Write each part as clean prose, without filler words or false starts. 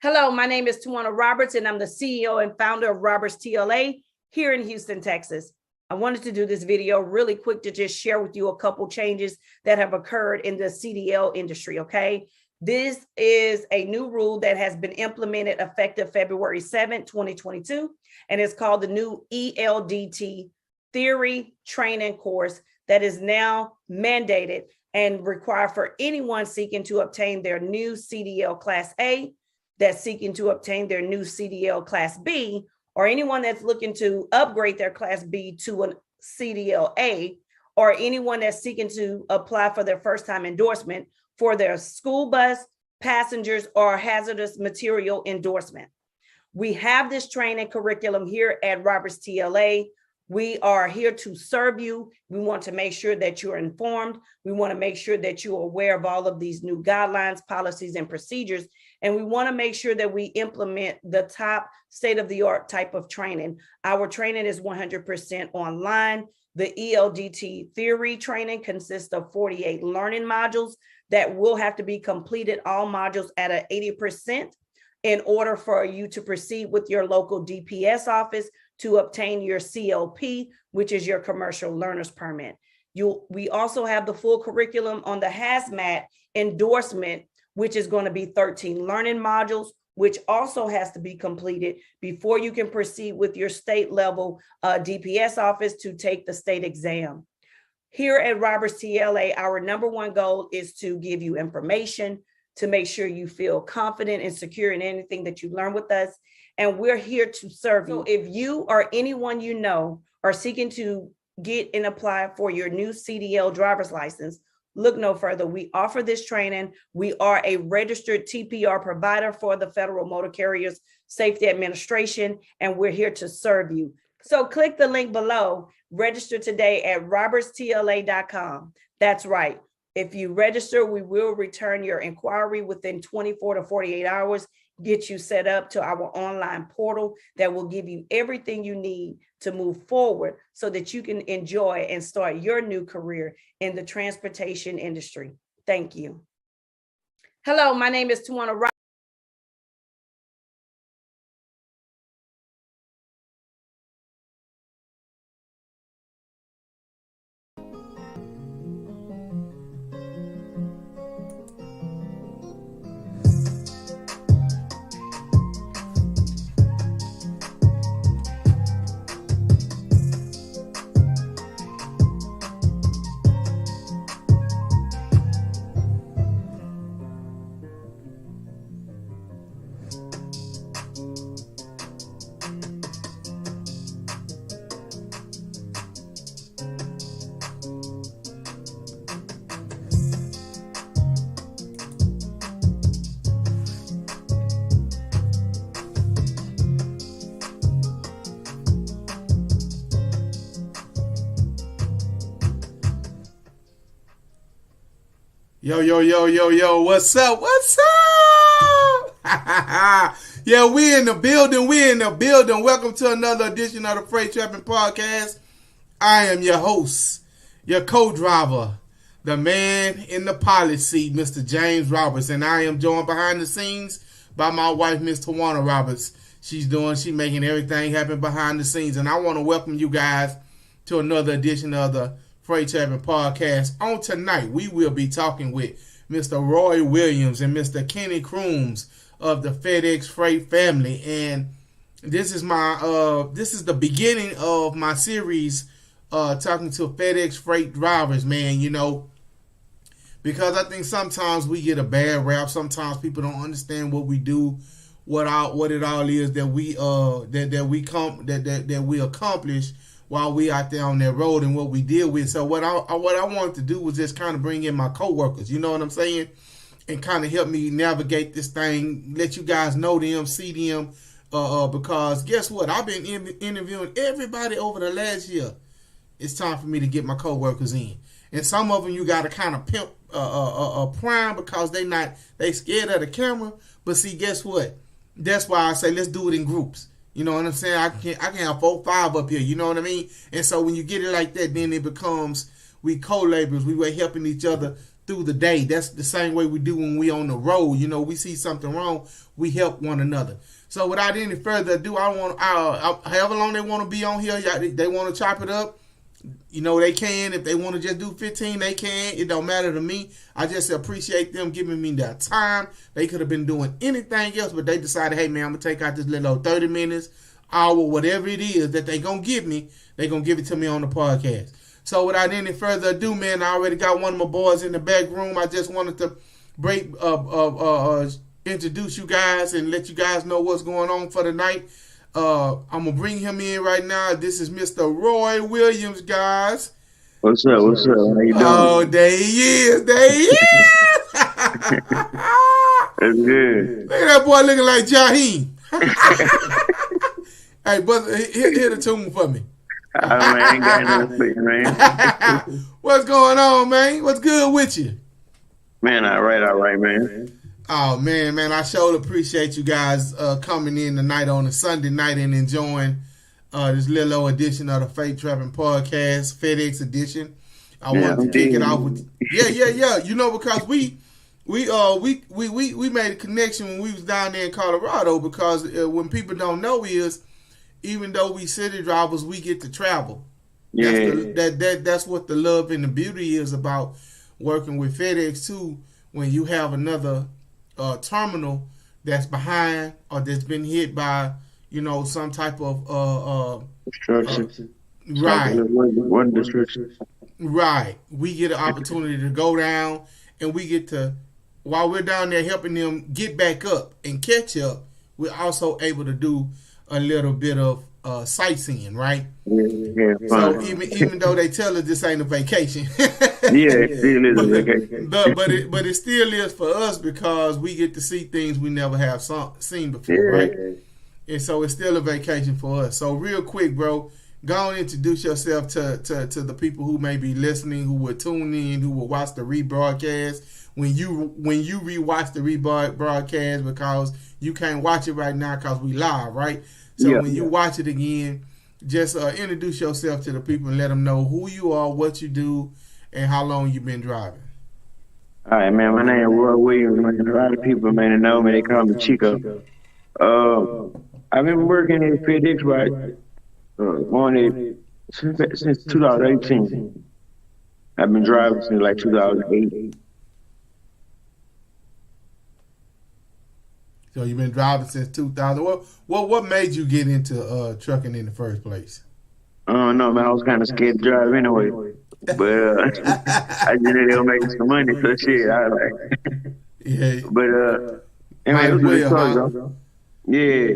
Hello, my name is Tawana Roberts, and I'm the CEO and founder of Roberts TLA here in Houston, Texas. I wanted to do this video really quick to just share with you a couple changes that have occurred in the CDL industry, okay? This is a new rule that has been implemented effective February 7, 2022, and it's called the new ELDT Theory Training Course that is now mandated and required for anyone seeking to obtain their new CDL Class A, that's seeking to obtain their new CDL Class B, or anyone that's looking to upgrade their Class B to a CDL A, or anyone that's seeking to apply for their first time endorsement for their school bus, passengers, or hazardous material endorsement. We have this training curriculum here at Roberts TLA. We are here to serve you. We want to make sure that you're informed. We want to make sure that you're aware of all of these new guidelines, policies, and procedures. And we want to make sure that we implement the top state-of-the-art type of training. Our training is 100% online. The ELDT theory training consists of 48 learning modules that will have to be completed, all modules at an 80%, in order for you to proceed with your local DPS office to obtain your CLP, which is your commercial learner's permit. We also have the full curriculum on the hazmat endorsement, which is going to be 13 learning modules, which also has to be completed before you can proceed with your state level DPS office to take the state exam. Here at Roberts TLA, our number one goal is to give you information, to make sure you feel confident and secure in anything that you learn with us. And we're here to serve you. So if you or anyone you know are seeking to get and apply for your new CDL driver's license, look no further. We offer this training. We are a registered TPR provider for the Federal Motor Carriers Safety Administration, and we're here to serve you. So click the link below. Register today at robertstla.com. That's right. If you register, we will return your inquiry within 24 to 48 hours, get you set up to our online portal that will give you everything you need to move forward so that you can enjoy and start your new career in the transportation industry. Thank you. Hello, my name is Tawana Roberts. Yo, what's up? Yeah, we in the building. Welcome to another edition of the Freight Trapping Podcast. I am your host, your co-driver, the man in the pilot seat, Mr. James Roberts, and I am joined behind the scenes by my wife, Miss Tawana Roberts. She's making everything happen behind the scenes, and I want to welcome you guys to another edition of the Freight Trapping Podcast. On tonight, we will be talking with Mr. Roy Williams and Mr. Kenny Crooms of the FEDEX Freight family, and this is the beginning of my series talking to FedEx Freight drivers, man. You know, because I think sometimes we get a bad rap. Sometimes people don't understand what we do, what it all is that we accomplish while we out there on that road and what we deal with. So what I wanted to do was just kind of bring in my coworkers, you know what I'm saying, and kind of help me navigate this thing, let you guys know them, see them, because guess what? I've been interviewing everybody over the last year. It's time for me to get my coworkers in, and some of them you got to kind of pimp prime because they scared of the camera. But see, guess what? That's why I say let's do it in groups. You know what I'm saying? I can have 4, 5 up here. You know what I mean? And so when you get it like that, then it becomes we co-laborers. We were helping each other through the day. That's the same way we do when we on the road. You know, we see something wrong, we help one another. So without any further ado, however long they want to be on here, they want to chop it up. You know, they can. If they want to just do 15, they can. It don't matter to me. I just appreciate them giving me their time. They could have been doing anything else, but they decided, hey, man, I'm going to take out this little 30 minutes, hour, whatever it is that they going to give me. They going to give it to me on the podcast. So without any further ado, man, I already got one of my boys in the back room. I just wanted to introduce you guys and let you guys know what's going on for the night. I'm gonna bring him in right now. This is Mr. Roy Williams, guys. What's up? What's up? How you doing? Oh, there he is. There he is. That's good. Look at that boy looking like Jaheim. Hey, brother, hit the tune for me. Man, I ain't got nothing, man. What's going on, man? What's good with you? Man, all right, man. Oh, man, I sure appreciate you guys coming in tonight on a Sunday night and enjoying this little old edition of the Fake Trapping Podcast, FedEx edition. I wanted to kick it off with yeah. You know, because we made a connection when we was down there in Colorado, because when people don't know is, even though we city drivers, we get to travel. Yeah. That's what the love and the beauty is about working with FedEx too. When you have another terminal that's behind or that's been hit by, you know, some type of destruction. Right. One destruction. Right. We get an opportunity to go down, and we get to, while we're down there helping them get back up and catch up, we're also able to do a little bit of sightseeing, right? Yeah, so even though they tell us this ain't a vacation, it still is a vacation. but it still is for us, because we get to see things we never have seen before, right? And so it's still a vacation for us. So real quick, bro, go and introduce yourself to the people who may be listening, who will tune in, who will watch the rebroadcast. When you rewatch the rebroadcast, because you can't watch it right now because we live, right? So when you watch it again, just introduce yourself to the people and let them know who you are, what you do, and how long you've been driving. All right, man. My name is Roy Williams. Man. A lot of people may know me. They call me Chico. I've been working at FedEx since 2018. I've been driving since like 2008. So you've been driving since 2000. What made you get into trucking in the first place? No, man, I was kind of scared to drive anyway. But I just ended up making some money, so shit, I was like. Yeah. But anyway, it was a good choice, though. Yeah.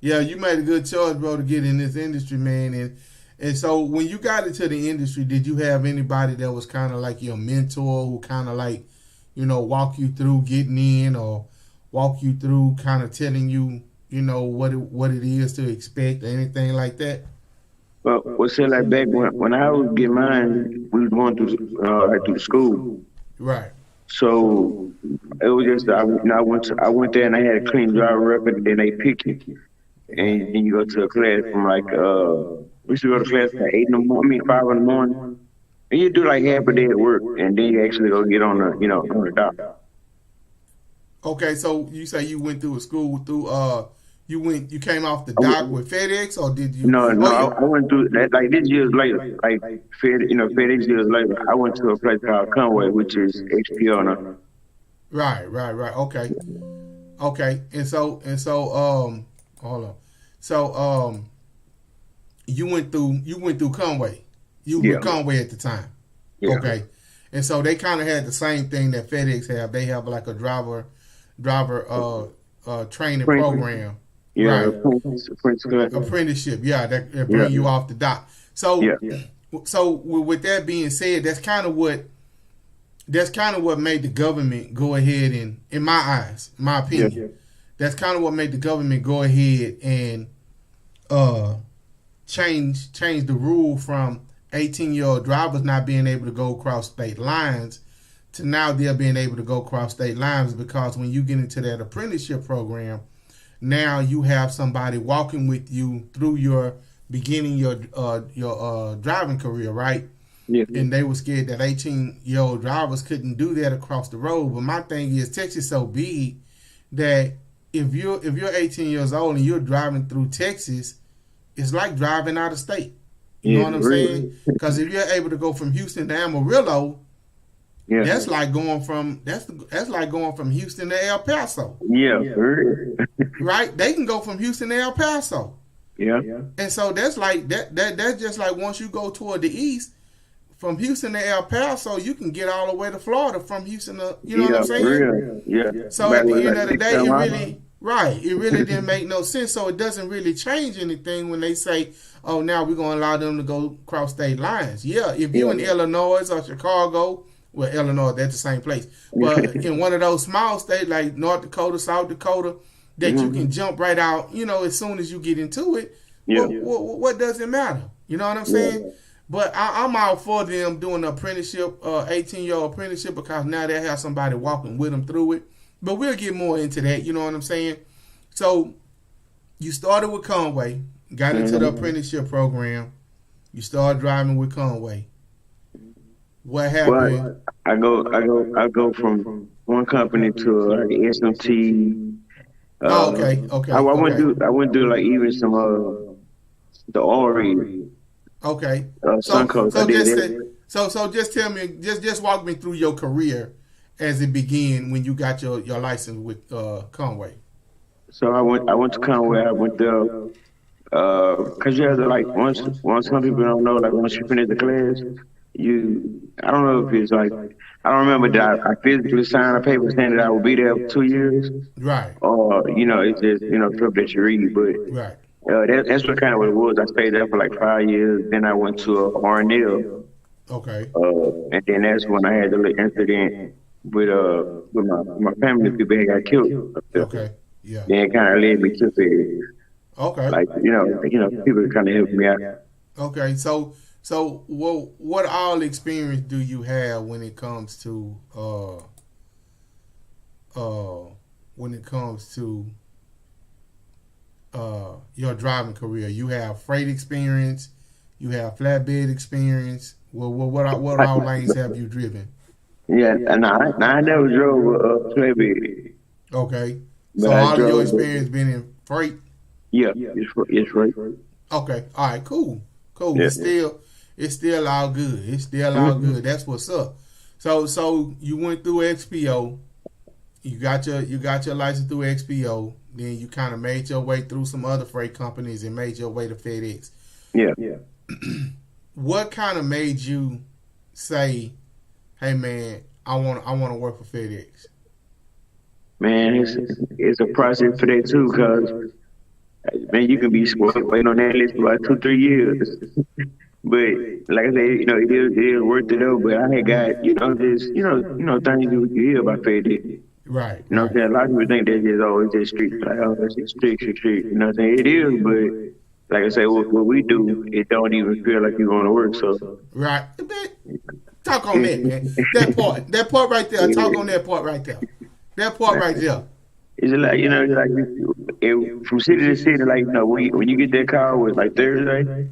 Yeah, you made a good choice, bro, to get in this industry, man. And so when you got into the industry, did you have anybody that was kind of like your mentor, who kind of like, you know, walk you through getting in, or walk you through kind of telling you, you know, what it is to expect, or anything like that? Well, say like back when I was getting mine, we was going through through school. Right. So it was just I went there and I had a clean driver record, and then they pick you, and then you go to a class from like we used to go to class at 5 in the morning, and you do like half a day at work, and then you actually go get on the on the dock. Okay, so you say you went through a school through you came off the dock with FedEx, or did you? No, I went through that like this years later, like FedEx years later. I went to a place called Conway, which is HPO now. Right. Okay, and so hold on. So you went through Conway. You were Conway at the time. Yeah. Okay, and so they kind of had the same thing that FedEx have. They have like a driver training program. Yeah, right. Apprenticeship. Yeah, that bring you off the dock. So, so with that being said, that's kind of what made the government go ahead and, in my eyes, my opinion, that's kind of what made the government go ahead and change the rule from 18-year-old drivers not being able to go across state lines to now they're being able to go across state lines, because when you get into that apprenticeship program, now you have somebody walking with you through your beginning your driving career, right? Yeah. and they were scared that 18-year-old drivers couldn't do that across the road. But my thing is, Texas is so big that if you're 18 years old and you're driving through Texas, it's like driving out of state. You know Yeah, what I'm really. saying? Because if you're able to go from Houston to Amarillo, Yeah. that's like going from Houston to El Paso, Yeah, for real. right? They can go from Houston to El Paso, Yeah. and so that's like that's just like once you go toward the east from Houston to El Paso, you can get all the way to Florida from Houston to, you know what Yeah, I'm for saying? real. Yeah. So Back at the when, end like, of the six, day, 7 it miles. really didn't make no sense. So it doesn't really change anything when they say, "Oh, now we're going to allow them to go cross state lines." Yeah, if you're in Illinois or Chicago, well, Illinois, that's the same place. But in one of those small states like North Dakota, South Dakota, that you can jump right out, as soon as you get into it, Yeah. what does it matter? You know what I'm saying? But I'm all for them doing an apprenticeship, 18-year-old apprenticeship, because now they have somebody walking with them through it. But we'll get more into that, you know what I'm saying? So you started with Conway, got into the apprenticeship program. You started driving with Conway. What happened? Well, I go from one company to like SMT. I wouldn't do like even some the Ori Okay. Suncoast. I did that. So just tell me, just walk me through your career as it began when you got your license with Conway. So I went to Conway. I went there because you have to, like, once some people don't know, like, once you finish the class, I don't know if it's like, I don't remember that I physically signed a paper saying that I would be there for 2 years, Right. or it's just stuff that you read. But Right. that's what kind of what it was. I stayed there for like 5 years. Then I went to Arnell, Okay. and then that's when I had the little incident with my family. People had got killed up there. Okay. Yeah. Then it kind of led me to FedEx. Okay. Like, people kind of helped me out. Okay. So what all experience do you have when it comes to your driving career? You have freight experience, you have flatbed experience. Well, what all lanes have you driven? Yeah, and I never drove a Flatbed. Okay. But So I all of your drove. experience been in freight? Yeah, it's right. Okay. All right. Cool. Yeah. It's still all good. It's still all good. That's what's up. So you went through XPO. You got your license through XPO. Then you kind of made your way through some other freight companies and made your way to FedEx. Yeah. What kind of made you say, "Hey man, I want to work for FedEx"? Man, it's a process for that too, cause man, you can be waiting on that list for like 2-3 years. But like I said, it is worth it though. But I had got just things you hear about FedEx. Right. You know what I'm saying? A lot of people think that just always just street, like, oh, it's just street. You know what I'm saying? It is, but like I say, what we do, it don't even feel like you're going to work. So right. Talk on that, man. That part right there. Talk on that part right there. That part right there. It's like, from city to city, like, when you get that call with like Thursday,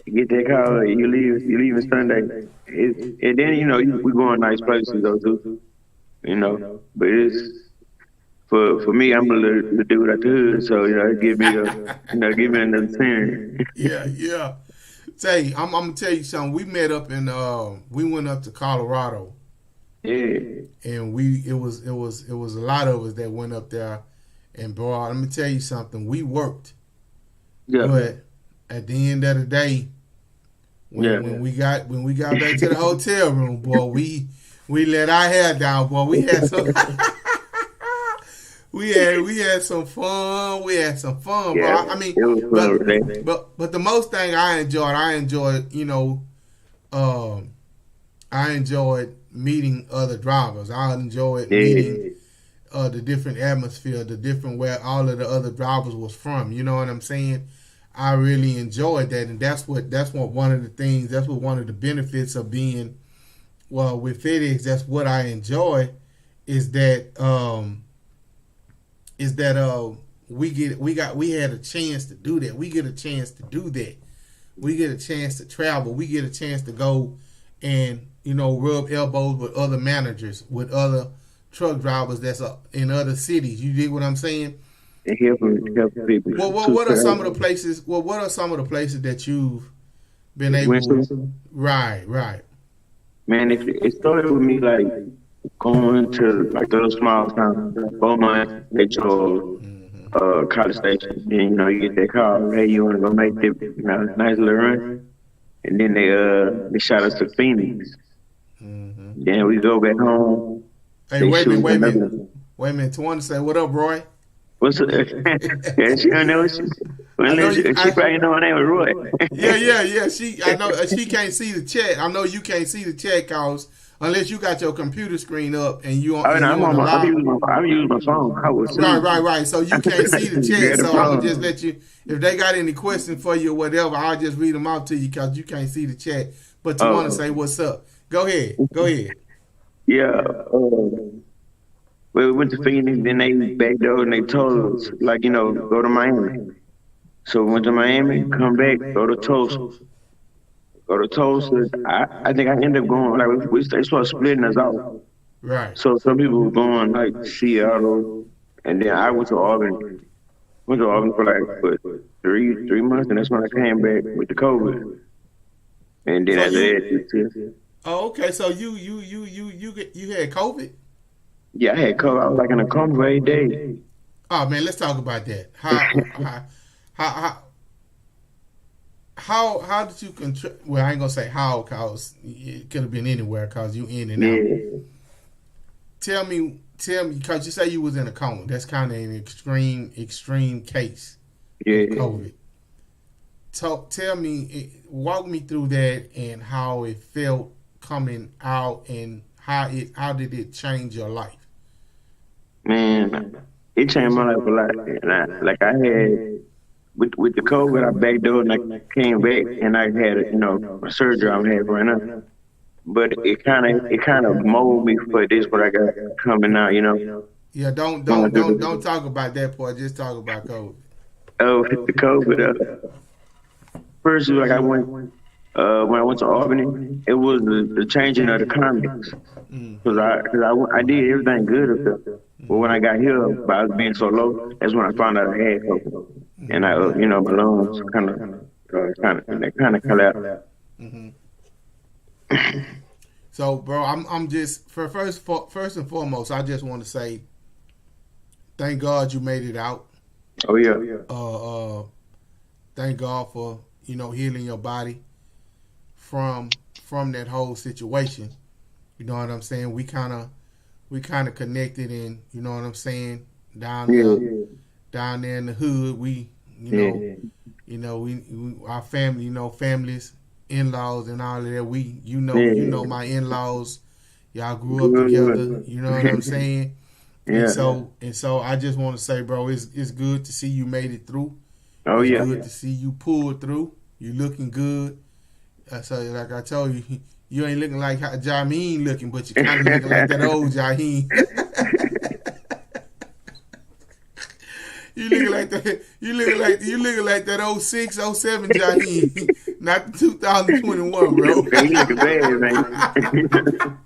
you get that call, you leaving Sunday, and then we going nice places though too, But it's for me, I'm the dude at the hood, so it give me another 10. Yeah. Say, I'm gonna tell you something. We met up we went up to Colorado. Yeah. And it was a lot of us that went up there, and bro, let me tell you something. We worked. Yeah. But at the end of the day, when we got back to the hotel room, boy, we let our hair down, boy. We had some we had some fun. We had some fun, bro. Yeah, I mean, it was fun, but the most thing I enjoyed, I enjoyed meeting other drivers. I enjoyed meeting the different atmosphere, the different where all of the other drivers was from. You know what I'm saying? I really enjoyed that, and that's what one of the benefits of being with FedEx. That's what I enjoy is that we had a chance to do that. We get a chance to do that we get a chance to travel. We get a chance to go and, rub elbows with other managers, with other truck drivers that's in other cities. You dig what I'm saying? And help people. Well, what are some of the places? Well, what are some of the places that you've been able? Right. Man, it started with me like going to like those small towns, like Beaumont, Lake Charles, College Station. Then you get that call, hey, you want to go make the nice little run? And then they shot us to Phoenix. Mm-hmm. Then we go back home. Hey, wait a minute. Tawana say, what up, Roy? What's up? Yeah, she don't know. She probably know my name was Roy. Yeah. I know she can't see the chat. I know you can't see the chat, cause unless you got your computer screen up and you on. I'm using my phone. Right. So you can't see the chat. So I'm gonna just let you. If they got any questions for you or whatever, I'll just read them out to you because you can't see the chat. But Tawana say, what's up? Go ahead. Yeah. We went to Phoenix, then they backed door and they told us, go to Miami. So we went to Miami, come back, go to Tulsa. I think I ended up going, they started splitting us off. Right. So some people were going, like, Seattle, and then I went to Albany. Went to Albany for 3 months, and that's when I came back with the COVID. And then after that, oh, okay. So you had COVID? Yeah, I had COVID. I was like in a coma for 8 days. Oh man, let's talk about that. How did you well, I ain't gonna say how, cause it could have been anywhere, cause you in and out. Tell me, cause you say you was in a coma. That's kind of an extreme case. Yeah. Of COVID. Tell me, walk me through that and how it felt coming out, and how did it change your life? Man, it changed my life a lot. And I had with the COVID, I backdoored and I came back and I had a surgery I'm having right now. But it kind of molded me for this what I got coming out. Yeah, don't talk about that part. Just talk about COVID. Oh, the COVID. First, like I went when I went to Albany, it was the changing of the comics. Because I did everything good up there. But when I got here, by us being so low, that's when I found out I had COVID. And my lungs kind of collapsed. Mm-hmm. So, bro, I'm just first and foremost, I just want to say, thank God you made it out. Oh yeah. Thank God for healing your body from that whole situation. You know what I'm saying? We kind of connected, and you know what I'm saying, down there in the hood. We our family, families, in-laws, and all of that. We my in-laws. Y'all grew up together. You know what I'm saying? Yeah. And so I just want to say, bro, it's good to see you made it through. Oh it's yeah. Good to see you pulled through. You looking good. So like I told you, you ain't looking like how Jaheim looking, but you kind of looking like that old Jaheim. You looking like that 06, 07 Jaheim, not the 2021, bro. You looking bad, man.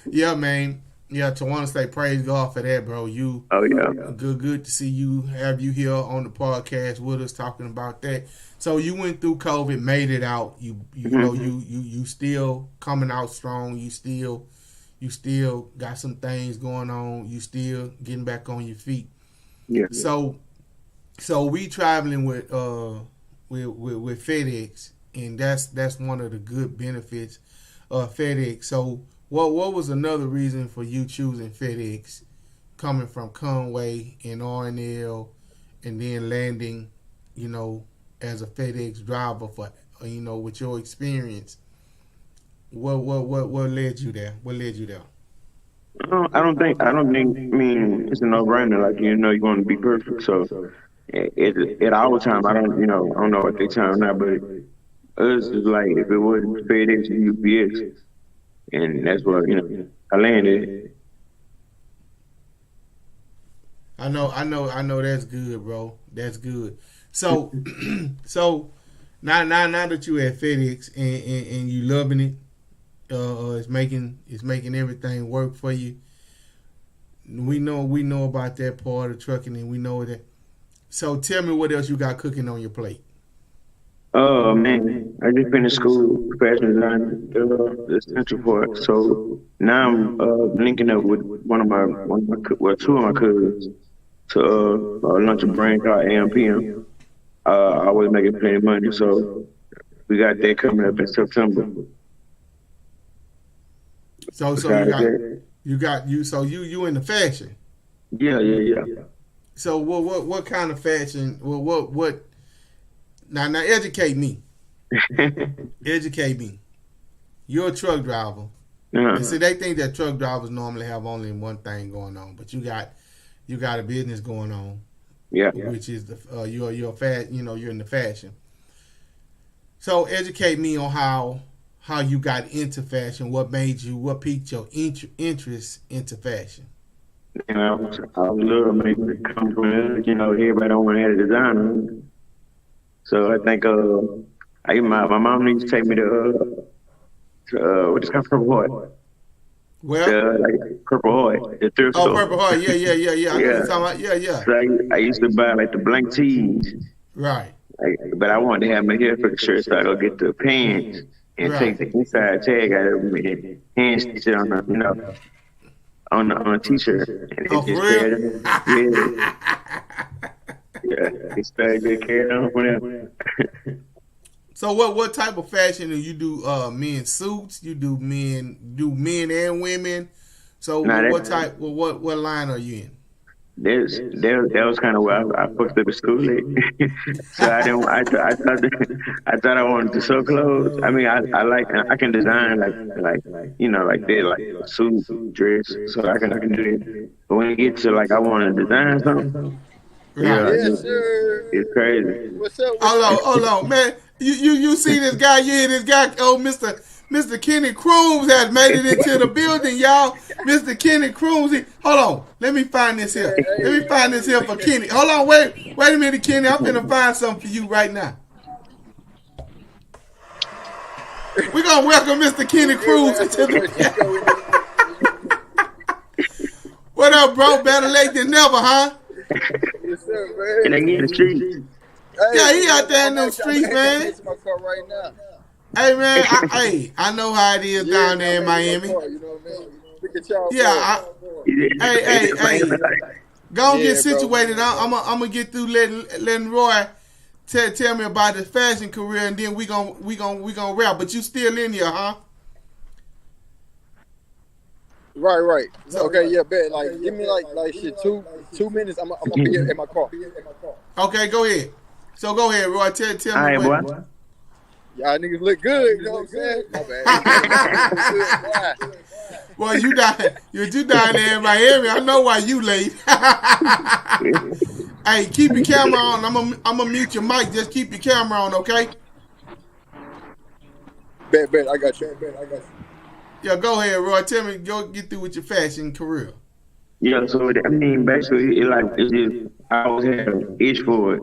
Yeah, man. Yeah, to want to say praise God for that, bro. Oh yeah. Good to see you, have you here on the podcast with us talking about that. So you went through COVID, made it out. You know you still coming out strong. You still got some things going on. You still getting back on your feet. Yeah. So we traveling with FedEx, and that's one of the good benefits of FedEx. So what was another reason for you choosing FedEx, coming from Conway and R&L, and then landing, as a FedEx driver for, with your experience? What led you there? What led you there? I don't think. I mean, it's a no-brainer. Like you want to be perfect. So at our time, I don't know at their time now, but us is like if it wasn't FedEx and UPS, and that's what I landed. I know. That's good, bro. That's good. So, now that you at FedEx and you loving it, it's making everything work for you. We know about that part of trucking, and we know that. So tell me what else you got cooking on your plate. Oh man, I just finished school, fashion design, the central part. So now I'm linking up with two of my cousins to launch a brand called AMPM. I always making plenty of money, so we got that coming up in September. So you in the fashion. Yeah. So what kind of fashion? Well, what? Now educate me. Educate me. You're a truck driver. And see, they think that truck drivers normally have only one thing going on, but you got a business going on. Yeah. Which is you're in the fashion. So educate me on how you got into fashion. What piqued your interest into fashion? And I was little, maybe come from, everybody don't want to have a designer. So I think my mom needs to take me to what is called Purple Heart. Well, like Purple Heart, the thrift store. Oh, Purple Heart, yeah. I know what you're talking about. Yeah. So I used to buy like the blank tees. Right. But I wanted to have my hair for the shirt, so I go get the pants and take the inside tag out of them and hand stitch it on on a t-shirt. And for real? Yeah, it started to carry on whatever. So what type of fashion do you do? Men suits? You do men and women? So what type? What line are you in? That was kind of where I fucked up at school. So I thought I wanted to sew clothes. I mean, I can design like that, like suit, dress. So I can do it. But when you get to I want to design something. Right. Yes, sir. It's crazy. What's up? Hold on, man. You see this guy? You hear this guy? Oh, Mr. Kenny Crooms has made it into the building, y'all. Mr. Kenny Crooms. Hold on. Let me find this here. Let me find this here for Kenny. Hold on. Wait a minute, Kenny. I'm finna find something for you right now. We're gonna welcome Mr. Kenny Crooms into the. What up, bro? Better late than never, huh? Yes, sir, man. And they in the streets. Yeah, he out there in them streets, man. It's my car right now. Hey, man. I know how it is down there in Miami. You know what I mean? Look at y'all. Yeah. Hey. Go and get situated. I'm gonna get through letting Roy tell me about his fashion career, and then we gonna wrap. But you still in here, huh? Right. Okay, yeah, bet. Like, give me like shit 2 minutes. I'm gonna be in my car. Okay, go ahead. So go ahead, Roy. Tell me. All right, boy. Y'all niggas look good. You know what I'm saying? My bad. Well, you down there in Miami. I know why you late. Hey, keep your camera on. I'm gonna mute your mic. Just keep your camera on, okay? Bet. I got you. Yeah, go ahead, Roy. Tell me, go get through with your fashion career. Yeah, so I mean, basically, it's just I always had an itch for it.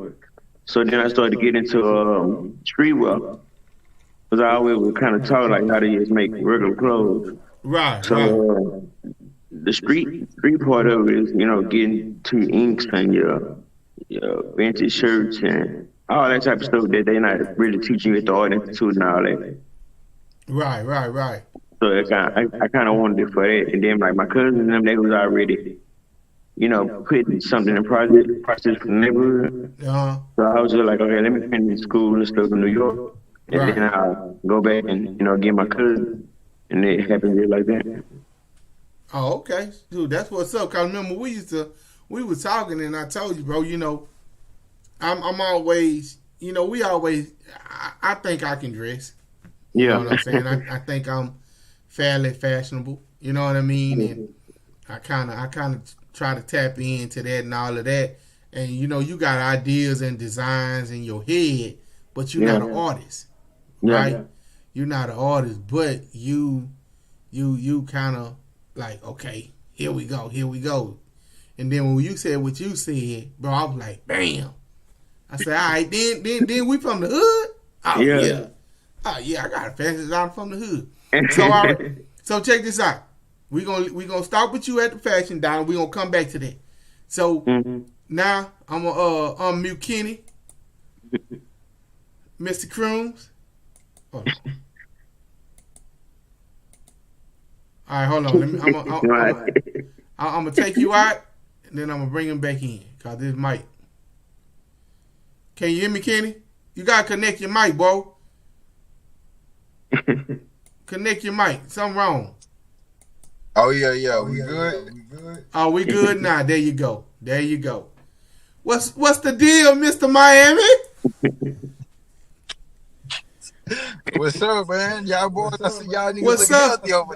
So then I started to get into streetwear, because I always was kind of taught how to just make regular clothes. Right. So the street part of it is getting to inks and your vintage shirts and all that type of stuff that they're not really teaching you at the Art Institute and all that. Right. So I kind of wanted it for that, and then my cousins and them, they was already putting something in process for the neighborhood. Uh-huh. So I was just like, okay, let me finish school and stuff in New York, and then I'll go back and get my cousin, and it happened just like that. Oh, okay, dude, that's what's up. Cause remember we were talking, and I told you, bro. I'm always, we always. I think I can dress. You know what I'm saying? I think I'm fairly fashionable. You know what I mean? And I kind of try to tap into that and all of that. And you got ideas and designs in your head, but you're not an artist, right? You're not an artist, but you kind of like, okay, here we go. And then when you said what you said, bro, I was like, bam. I said, all right, then we from the hood. Oh yeah. Oh yeah, I got a fashion designer from the hood. So check this out. We gonna start with you at the fashion diner. We gonna come back to that. So now I'm gonna unmute Kenny, Mr. Crooms. Hold on. All right, hold on. I'm gonna take you out, and then I'm gonna bring him back in cause this mic. Can you hear me, Kenny? You gotta connect your mic, bro. Connect your mic. Something wrong. Oh yeah. We good? Oh, we good now. There you go. What's the deal, Mr. Miami? What's up, man? Y'all boys, I see y'all niggas What's looking up? healthy over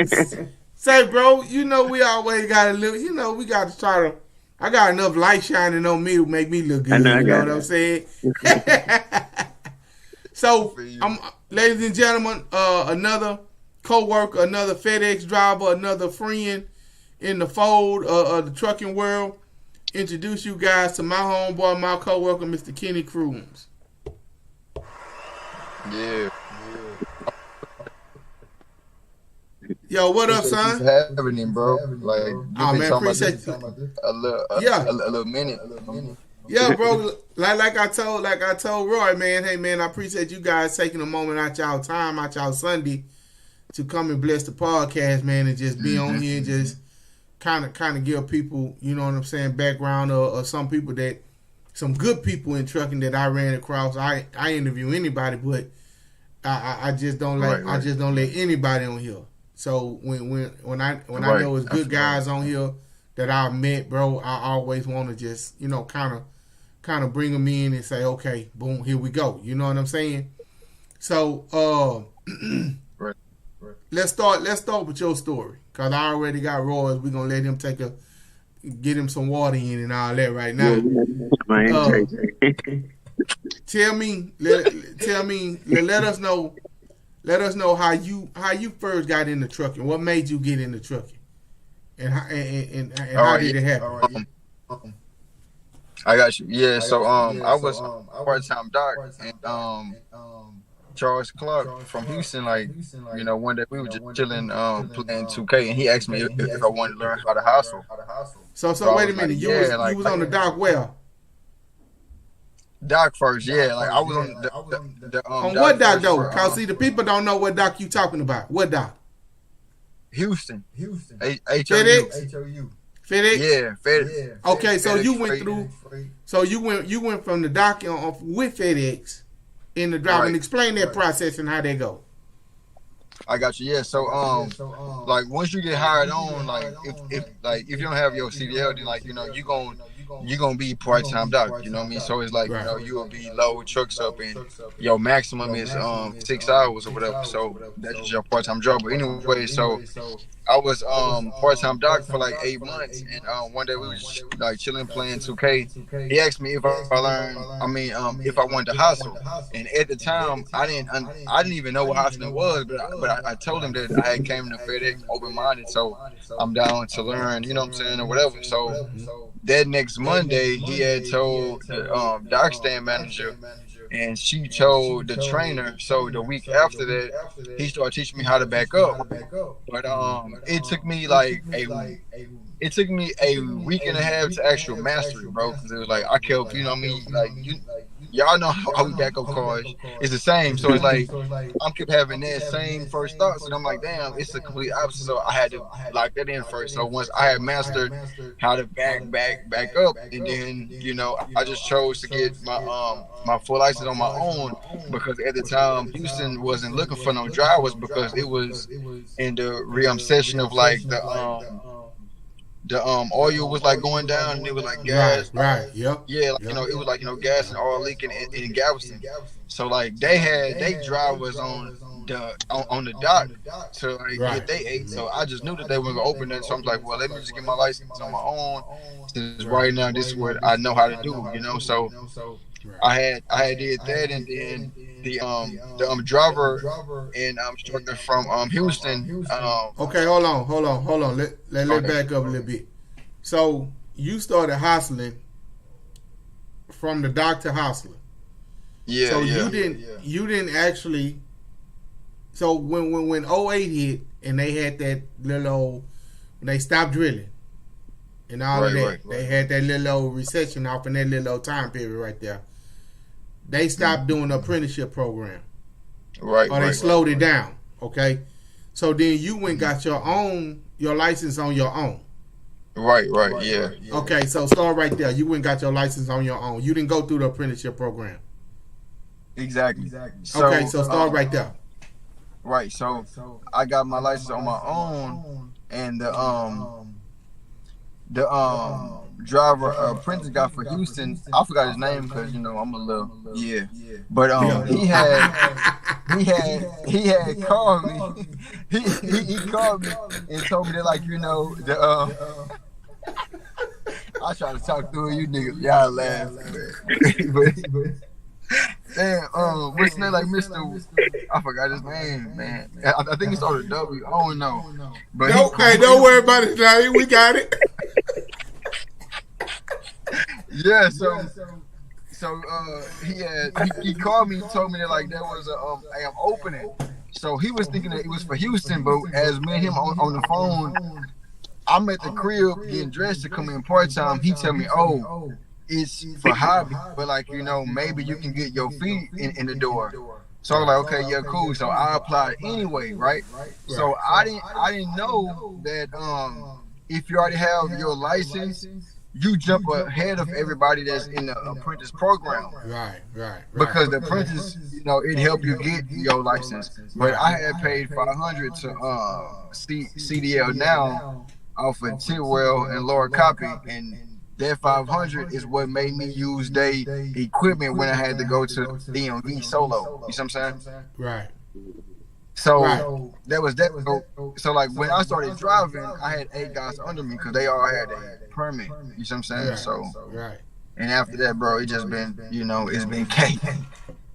there. Say, bro, we always gotta look. We gotta try to. I got enough light shining on me to make me look good. You know what I'm saying? So, ladies and gentlemen, another co-worker, another FedEx driver, another friend in the fold of the trucking world. Introduce you guys to my homeboy, my co-worker, Mr. Kenny Crooms. Yeah. Yo, what up, son? Happening, bro. Like, man, appreciate you. A little minute. Yeah, bro. Like I told Roy, man. Hey, man, I appreciate you guys taking a moment out y'all time, out y'all Sunday, to come and bless the podcast, man, and just be on here and just kind of give people, you know what I'm saying, background or some people that, some good people in trucking that I ran across. I interview anybody, but I just don't let anybody on here. So when I know it's good guys on here that I've met, bro, I always want to just, kind of bring them in and say, okay, boom, here we go. You know what I'm saying? So let's start with your story, cause I already got Roy's. We're gonna let him get him some water in and all that right now. Let us know how you first got into trucking. What made you get into trucking, and how did it happen? I got you. Yeah, so I was part-time doc, and Charles Clark from Houston, one day we were just chilling, playing 2K, and he asked me if I wanted to learn how to hustle. So wait a minute, you was on the dock where? Dock first, yeah. Like I was on the on what dock though? Cause see, the people don't know what dock you talking about. What dock? Houston. FedEx. FedEx? Yeah, FedEx. Okay, so FedEx you went through. So you went from the dock with FedEx in the drive, and explain that process and how they go. I got you. Yeah. So like once you get hired on, like if you don't have your CDL, then you gonna be part-time doc. You know what I mean? So it's like you will be load trucks up, and your maximum is 6 hours or whatever. So that's your part-time job. But anyway, so I was part-time doc for like 8 months, and one day we was like chilling playing 2K. He asked me if if I wanted to hustle, and at the time I didn't even know what hustling was, but I told him that I had came to FedEx open-minded, so I'm down to learn, you know what I'm saying, or whatever. So that next Monday he had told the dock stand manager, and she told the trainer. So the week after that, he started teaching me how to back up. But it took me a week and a half to actual master it, bro. Because it was like I kept, you know what I mean, like y'all know how we back up cars. It's the same. So it's like I'm kept having that same first thoughts, and I'm like, damn, it's the complete opposite. So I had to lock that in first. So once I had mastered how to back up, and then I just chose to get my full license on my own, because at the time Houston wasn't looking for no drivers, because it was in the re-obsession of like the oil was like going down, and it was like gas. Right. Yep. Yeah, it was like gas and oil leaking in Galveston. So like they drivers on the dock to get they ate. So I just knew that they were gonna open that. So I'm like, well, let me just get my license on my own. Since right now this is what I know how to do. So I had did that, and then the driver and instructor from Houston. Okay, hold on. Let back up a little bit. So you started hustling from the dock to hustling. Yeah. So yeah. you didn't actually. So when 08 hit and they had that little, when they stopped drilling and all of that, they had that little recession off in that little time period right there. They stopped doing the apprenticeship program. Right. Or they slowed it down. Okay. So then you went got your license on your own. Right. Yeah. Okay, so start right there. You went got your license on your own. You didn't go through the apprenticeship program. Exactly. Okay, so start right there. Right. So I got my license on my own, and the driver apprentice guy for Houston, I forgot his name because I'm a little but he had called me. He called me and told me that I try to talk through it, you niggas, y'all laugh. Damn, what's his name? Like Mr. I forgot his name, man. I think it's on the W. I don't know. But hey, don't worry about it, Johnny. We got it. Yeah, so he called me and told me that there was a opening. So he was thinking that it was for Houston, but as me and him on the phone, I'm at the crib getting dressed to come in part time. He tell me, "Oh, it's for hobby, but maybe you can get your feet in the door." So I'm like, "Okay, yeah, cool." So I applied anyway, right? So I didn't know that if you already have your license, you jump ahead of everybody that's in the apprentice program. Right. Because the apprentice, it helped you get your license. But I had paid $500 to CDL now off of Tidwell and Laura Copy, and that $500 is what made me use their equipment when I had to go to DMV solo. You see what I'm saying? Right. So that was that. So when I started driving, I had 8 guys under me because they all had a permit. You see what I'm saying? Right. So right. And after that, bro, it just been, it's been cake.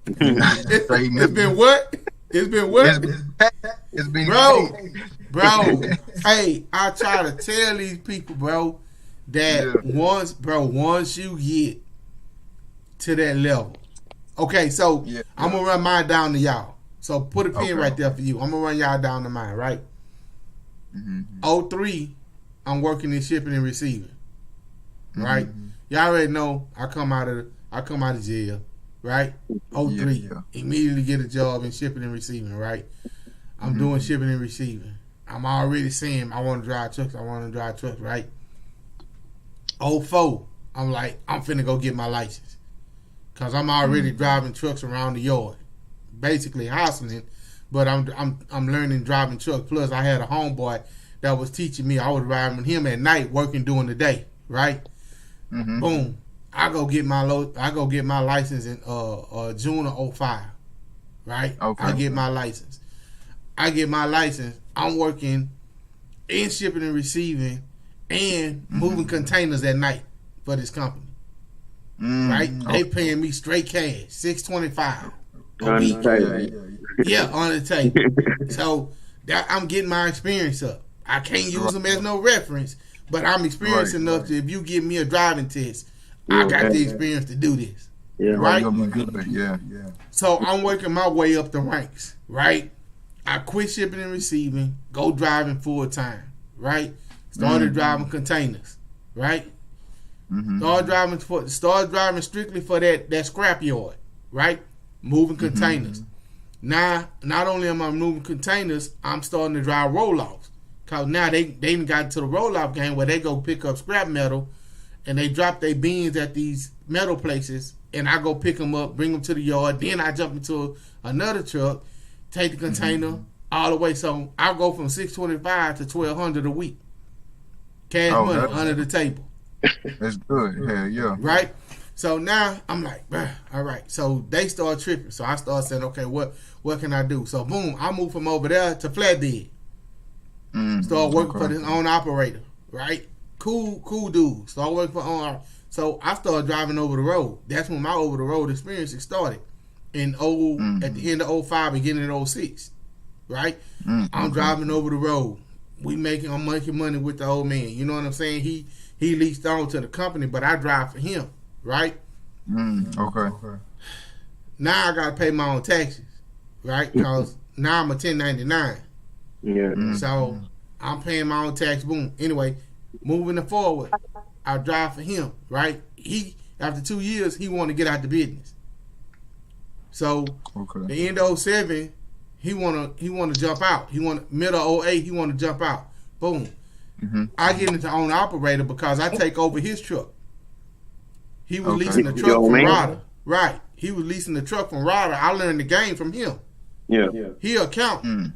It's been what? It's been what? It's been bro. Hey, I try to tell these people, bro, that once you get to that level, okay. So I'm gonna run mine down to y'all. So put a pin right there for you. I'm gonna run y'all down to mine, right? 03, I'm working in shipping and receiving, right? Y'all already know I come out of jail, right? 03, immediately get a job in shipping and receiving, right? I'm doing shipping and receiving. I'm already saying I want to drive trucks. Right? 04, I'm like, I'm finna go get my license, cause I'm already driving trucks around the yard, basically hustling. But I'm learning driving trucks. Plus, I had a homeboy that was teaching me. I was riding with him at night, working during the day. Right? Boom. I go get my license in June of 05. Right? Okay. I get my license. I'm working in shipping and receiving and moving containers at night for this company. Right? They paying me straight cash, $625 a week. Yeah, on the table. So that I'm getting my experience up. I can't use them as no reference, but I'm experienced enough to, if you give me a driving test, I got the experience to do this. Yeah, right? Yeah. So I'm working my way up the ranks, right? I quit shipping and receiving, go driving full time, right? Started driving containers, right? Started driving strictly for that scrap yard, right? Moving containers. Now, not only am I moving containers, I'm starting to drive roll-offs. Cause now they even got into the roll-off game where they go pick up scrap metal and they drop their beans at these metal places, and I go pick them up, bring them to the yard. Then I jump into another truck, take the container all the way. So I go from $625 to $1,200 a week, cash money under the table. That's good. Yeah. Right. So now I'm like, all right. So they start tripping. So I start saying, okay, what can I do? So boom, I move from over there to Flatbed. Start working for this own operator, right? Cool dude. Start working for own. So I started driving over the road. That's when my over the road experience started in at the end of 05, beginning of 06, right? I'm driving over the road. I'm making money with the old man. You know what I'm saying? He leased on to the company, but I drive for him, right? Okay. Now I gotta pay my own taxes, right? Because now I'm a 1099. Yeah. So I'm paying my own tax. Boom. Anyway, moving forward, I drive for him, right? He after 2 years, he wanted to get out the business. So the end of 07, he wanna jump out. He want middle 08, he wanna jump out. Boom. I get into owner operator because I take over his truck. He was leasing the truck from Ryder. Right. He was leasing the truck from Ryder. I learned the game from him. Yeah. He accountant.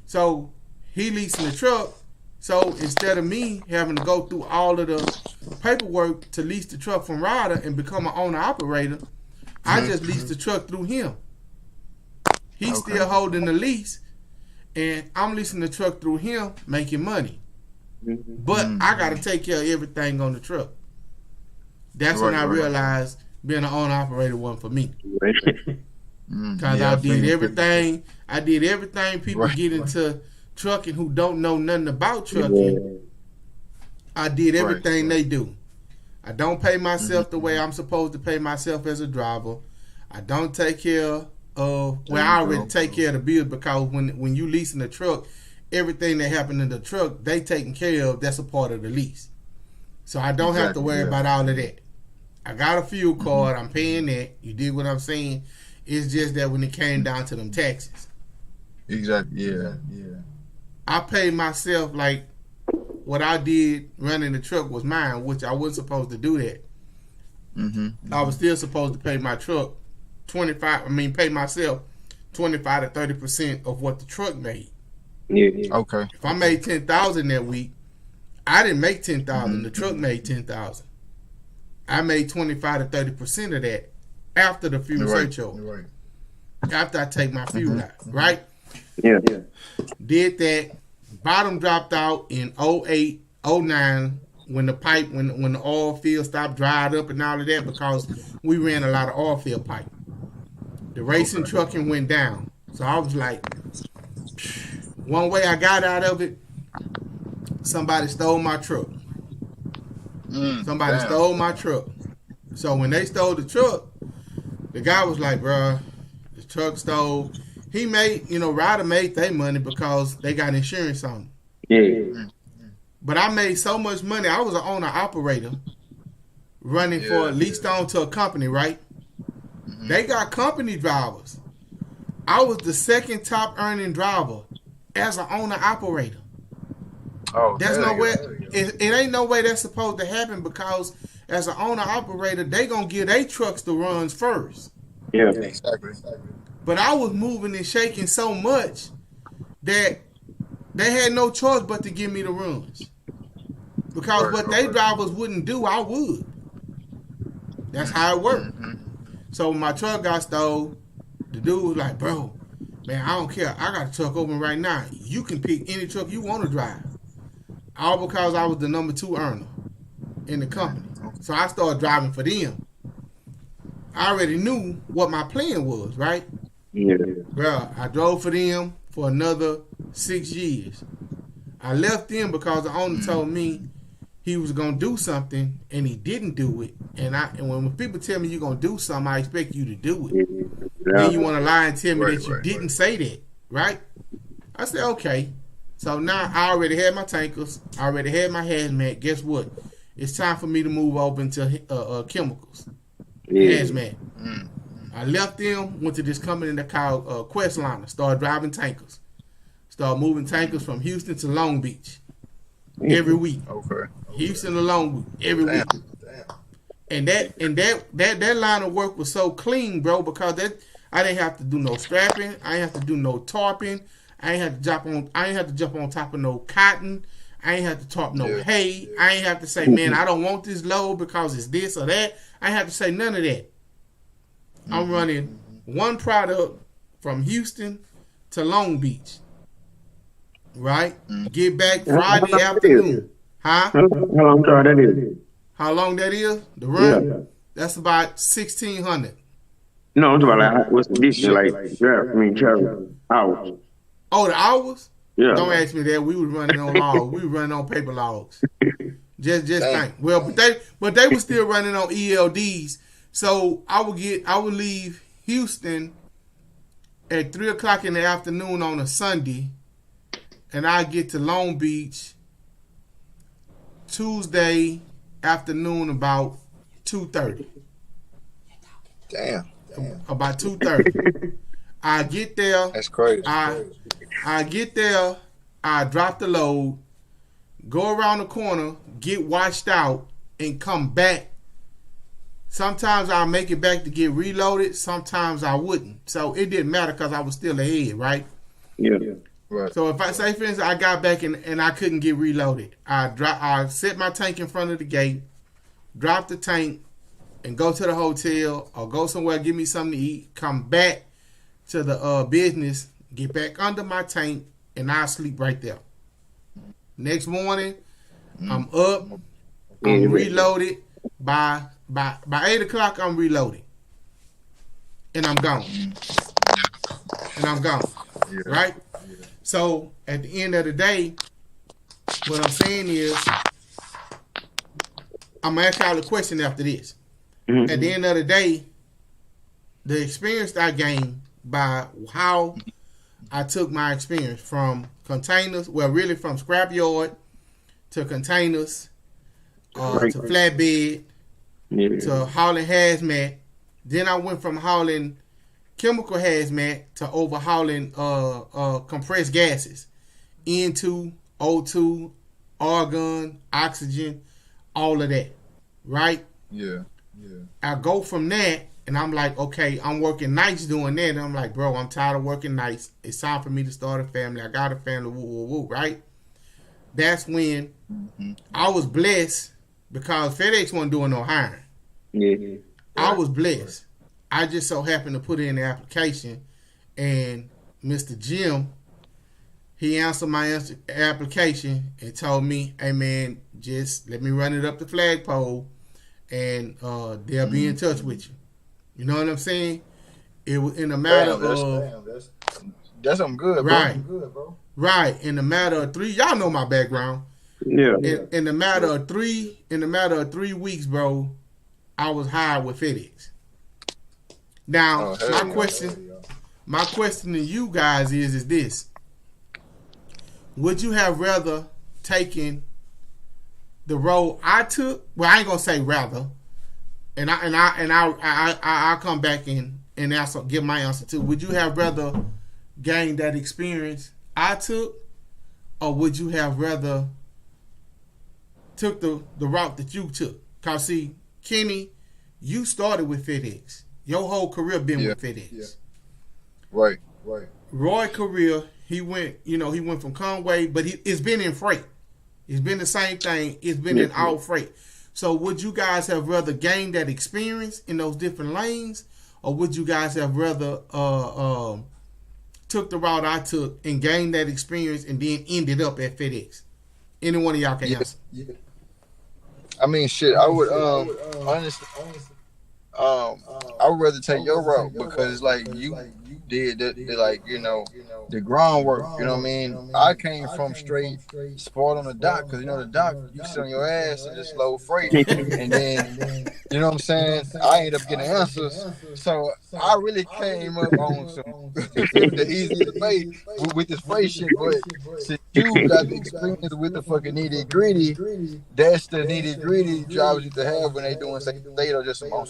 So he leasing the truck. So instead of me having to go through all of the paperwork to lease the truck from Ryder and become an owner operator, I just leased the truck through him. He's still holding the lease, and I'm leasing the truck through him, making money. But I got to take care of everything on the truck. That's when I realized being an owner operator wasn't for me. Because I did everything. I did everything people get into trucking who don't know nothing about trucking. I did everything they do. I don't pay myself the way I'm supposed to pay myself as a driver. I don't take care of, well, I already take care of the bills, because when you leasing a truck, everything that happened in the truck, they taken care of. That's a part of the lease. So I don't have to worry about all of that. I got a fuel card. I'm paying that. You dig what I'm saying? It's just that when it came down to them taxes. Exactly. Yeah. I paid myself, like, what I did running the truck was mine, which I wasn't supposed to do that. I was still supposed to pay my truck pay myself 25 to 30% of what the truck made. Yeah. Okay. If I made 10,000 that week, I didn't make 10,000. The truck made 10,000. I made 25 to 30% of that after the fuel surcharge. After I take my fuel out, right? Yeah. Did that. Bottom dropped out in 08, 09 when the oil field stopped, dried up and all of that, because we ran a lot of oil field pipe. The racing trucking went down. So I was like, one way I got out of it, somebody stole my truck. Somebody stole my truck. So when they stole the truck, the guy was like, bruh, the truck stole. He made, Ryder made their money because they got insurance on it. Yeah. But I made so much money. I was an owner operator running for leased on to a company, right? They got company drivers. I was the second top earning driver as an owner operator. Oh, that's no way. It ain't no way that's supposed to happen, because as an owner operator, they gonna give their trucks the runs first. Yeah. Exactly. But I was moving and shaking so much that they had no choice but to give me the runs. Because what they drivers wouldn't do, I would. That's how it worked. So when my truck got stole, the dude was like, bro, man, I don't care. I got a truck open right now. You can pick any truck you want to drive. All because I was the number 2 earner in the company. So I started driving for them. I already knew what my plan was, right? Yeah. Bro, I drove for them for another 6 years. I left them because the owner told me he was gonna do something and he didn't do it. And when people tell me you're gonna do something, I expect you to do it. Then you want to lie and tell me that you didn't say that, right? I said, okay. So now I already had my tankers, I already had my hazmat. Guess what? It's time for me to move over into chemicals. Hazmat. I left them, went to this company that called Questliner, started driving tankers. Started moving tankers from Houston to Long Beach every week. Okay. Houston to Long Beach every week. And that line of work was so clean, bro, because I didn't have to do no strapping, I didn't have to do no tarping, I ain't have to jump on top of no cotton, I ain't have to tarp no hay, I ain't have to say, man, I don't want this load because it's this or that. I ain't have to say none of that. I'm running one product from Houston to Long Beach. Right? Get back Friday afternoon. Huh? How long that is? How long that is? The run? Yeah. That's about 1,600. No, I'm talking about like, what's the distance? Travel hours. Oh, the hours? Yeah. Don't ask me that. We was running on logs. We were running on paper logs. Just think. Well, but they were still running on ELDs. So I would leave Houston at 3 o'clock in the afternoon on a Sunday, and I get to Long Beach Tuesday afternoon about 2:30. Damn. About 2:30. I get there. That's crazy. I get there. I drop the load, go around the corner, get washed out, and come back. Sometimes I'll make it back to get reloaded. Sometimes I wouldn't. So it didn't matter because I was still ahead, right? Yeah. Right. So if I say, for instance, I got back and I couldn't get reloaded, I set my tank in front of the gate, drop the tank, and go to the hotel or go somewhere, give me something to eat, come back to the business, get back under my tank, and I sleep right there. Next morning, I'm up, I'm reloaded. By 8 o'clock, I'm reloaded. And I'm gone. Yeah. Right? So at the end of the day, what I'm saying is, I'm going to ask y'all a question after this. At the end of the day, the experience I gained by how I took my experience from containers, well, really from scrapyard to containers, to flatbed, to hauling hazmat. Then I went from hauling chemical hazmat to overhauling compressed gases, N2, O2, argon, oxygen, all of that, right? Yeah. I go from that, and I'm like, okay, I'm working nights doing that. And I'm like, bro, I'm tired of working nights. It's time for me to start a family. I got a family, woo, woo, woo, right? That's when I was blessed because FedEx wasn't doing no hiring. Yeah. I was blessed. I just so happened to put in the application, and Mr. Jim, he answered my application and told me, hey, man, just let me run it up the flagpole, and they'll be in touch with you. You know what I'm saying? It was in a matter of... That's something good, bro. Right. Good, bro. Right. In the matter of 3... Y'all know my background. Yeah. In the matter of 3 weeks, bro, I was hired with FedEx. Now, my question to you guys is this: would you have rather taken the road I took? Well, I ain't gonna say rather, and I'll come back and answer, give my answer too. Would you have rather gained that experience I took, or would you have rather took the route that you took? Cause see, Kenny, you started with FedEx. Your whole career been with FedEx. Yeah. Right. Roy career, he went from Conway, but it's been in freight. It's been the same thing. It's been in all freight. So would you guys have rather gained that experience in those different lanes, or would you guys have rather took the route I took and gained that experience and then ended up at FedEx? Any one of y'all can answer. Yeah. I mean, shit, I would honestly, I would rather take your route because like you did that, like, you know, the groundwork, you know what I mean? I came from straight sport on the dock because, you know, the dock, you sit on your ass and just load freight, and then, you know what I'm saying, I ended up getting answers. So I really came up on some the easiest way with this freight shit, but since you got the experience with the fucking nitty gritty, that's the nitty gritty jobs you to have when they doing second date or just on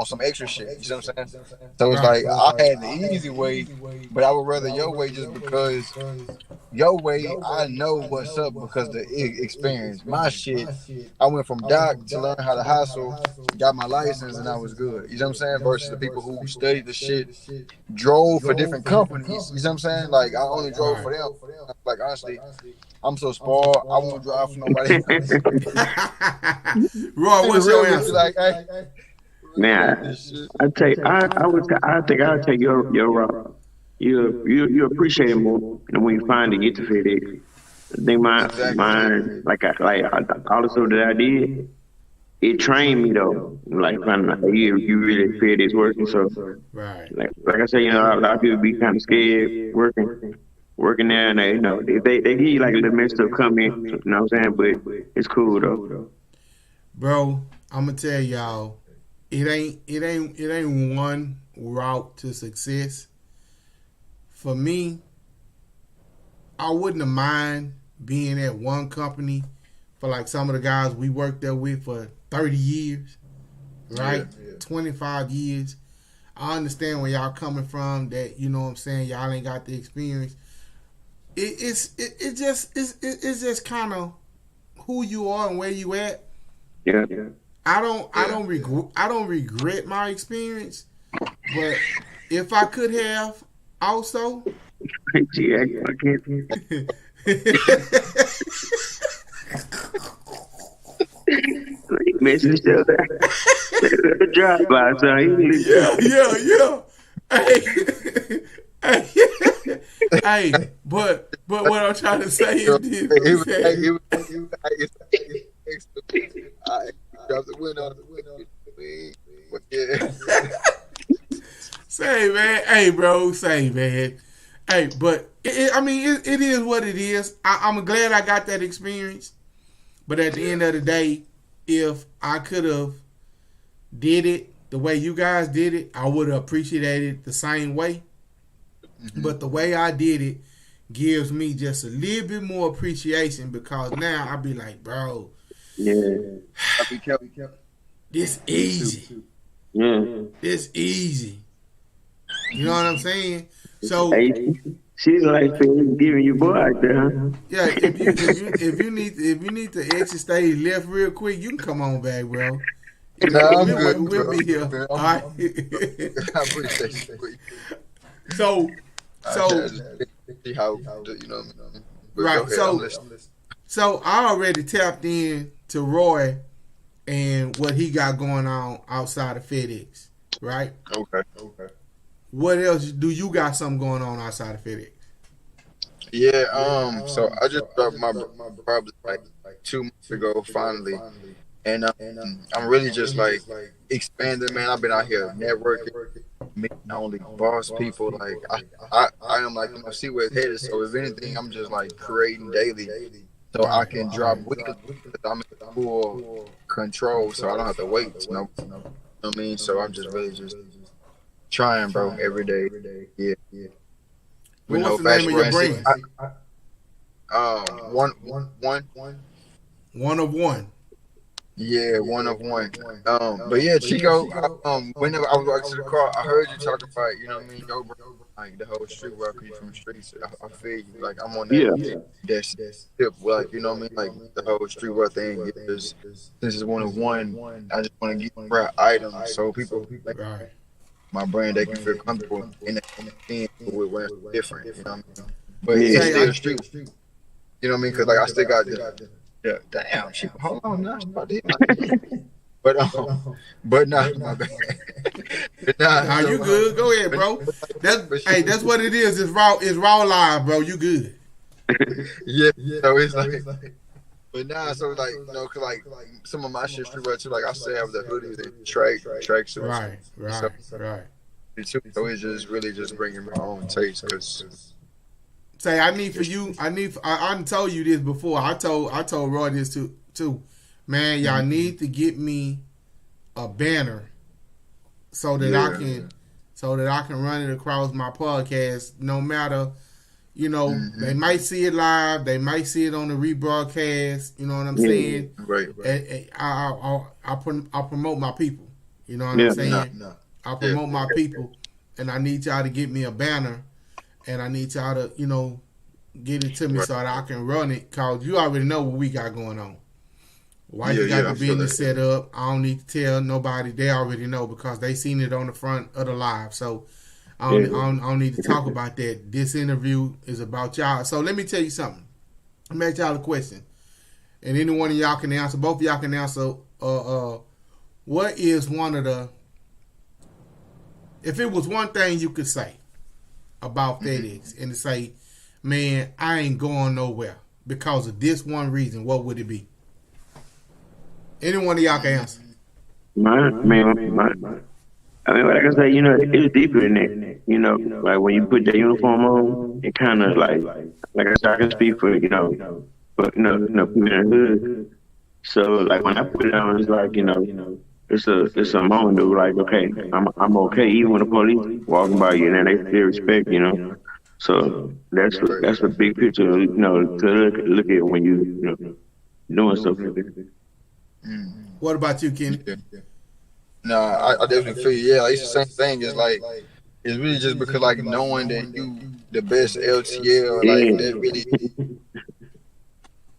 some extra shit. You know what I'm saying? So it's like I had the easy way, but I would rather your way just because your way I know what's up because the experience. My shit, I went from dock to learn how to hustle, got my license, and I was good. You know what I'm saying? Versus the people who studied the shit, drove for different companies. You know what I'm saying? Like I only drove for them. Like honestly, I'm so spoiled. I won't drive for nobody. Roy, what's your answer? Like, hey, man, I think I'll take your route. You appreciate it more when you finally get to FedEx. I think mine, like all the stuff that I did, it trained me though. Like you really FedEx working. So right, like I said, you know, a lot of people be kind of scared working there, and you know they give you like a little messed up coming. You know what I'm saying? But it's cool though. Bro, I'm gonna tell y'all, it ain't one route to success. For me, I wouldn't have mind being at one company for like some of the guys we worked there with for 30 years, right? 25 years. I understand where y'all coming from, that, you know what I'm saying, y'all ain't got the experience. It's just kind of who you are and where you at. Yeah. I don't regret my experience, but if I could have also Yeah, I can't. Messing yourself the drive by, so hey, but what I'm trying to say is this. I dropped the window. But yeah. Say, man. Hey, bro. Say, man. Hey, but it is what it is. I'm glad I got that experience. But at the end of the day, if I could have did it the way you guys did it, I would have appreciated it the same way. Mm-hmm. But the way I did it gives me just a little bit more appreciation, because now I be like, bro, this easy. Yeah. It's easy. You know what I'm saying? So she's like giving you boy out there, huh? Yeah, if you need to exit stage left real quick, you can come on back, bro. Nah, we'll be here. All right. I appreciate you. So see how you know. Right. Ahead, so I already tapped in to Roy and what he got going on outside of FedEx, right? Okay. What else do you got something going on outside of FedEx? Yeah. So I just dropped my probably like 2 months ago finally, and I'm really just like expanding, man. I've been out here networking, meeting only boss people. Like I am like, see where it's headed. So if anything, I'm just like creating daily, so I can drop weekly. I'm in full control, so I don't have to wait. You know what I mean? So I'm just really just trying, bro, every day. Yeah. What's the name of your brand? One of one. Yeah, one of one. But yeah, Chico. Whenever I was walking to the car, I heard you talking about, you know what I mean, yo, bro, like the whole street working from streets. I feel you. Like I'm on that. That's tip. Like, you know what I mean, like the whole street work thing. Yeah, this is one of one. I just want to get right items so people, like, right, my brand, they can feel comfortable in the with where it's different. You know what I mean? But it's still street. You know what I mean? Because like I still got the. Yeah, damn. Hold on now. But nah, my bad. Nah, you good? Go ahead, bro. That's what it is. It's raw live, bro. You good? Yeah. So it's like, but nah. So like, you know, cause like some of my shit street right too. Like I still have the hoodies and track suits. Right. So it's just really just bringing my own taste, cause. Say, I done told you this before. I told Roy this too. Man, y'all need to get me a banner so that I can run it across my podcast. No matter, you know, they might see it live, they might see it on the rebroadcast. You know what I'm saying? Right. I promote my people. You know what I'm saying? I promote my people, and I need y'all to get me a banner. And I need y'all to, you know, get it to me so that I can run it. Cause you already know what we got going on. Why you got the business set up? I don't need to tell nobody. They already know because they seen it on the front of the live. So I don't need to talk about that. This interview is about y'all. So let me tell you something. Let me ask y'all a question, and any one of y'all can answer. Both of y'all can answer. What is one of the? If it was one thing you could say about FedEx and to say, man, I ain't going nowhere because of this one reason, what would it be? Any one of y'all can answer. I mean, what I can say, you know, it's deeper than that. You know, like when you put that uniform on, it kind of like I said, I can speak for, you know, people in the hood. So like when I put it on, it's like, you know, it's a moment to like, okay, I'm okay even when the police walking by you, and then they respect, you know. So that's a big picture, you know, to look at when you know doing stuff like that. What about you, Kenny? Nah, I definitely feel you. Yeah, like, it's the same thing. It's like it's really just because like knowing that you the best LTL, like that really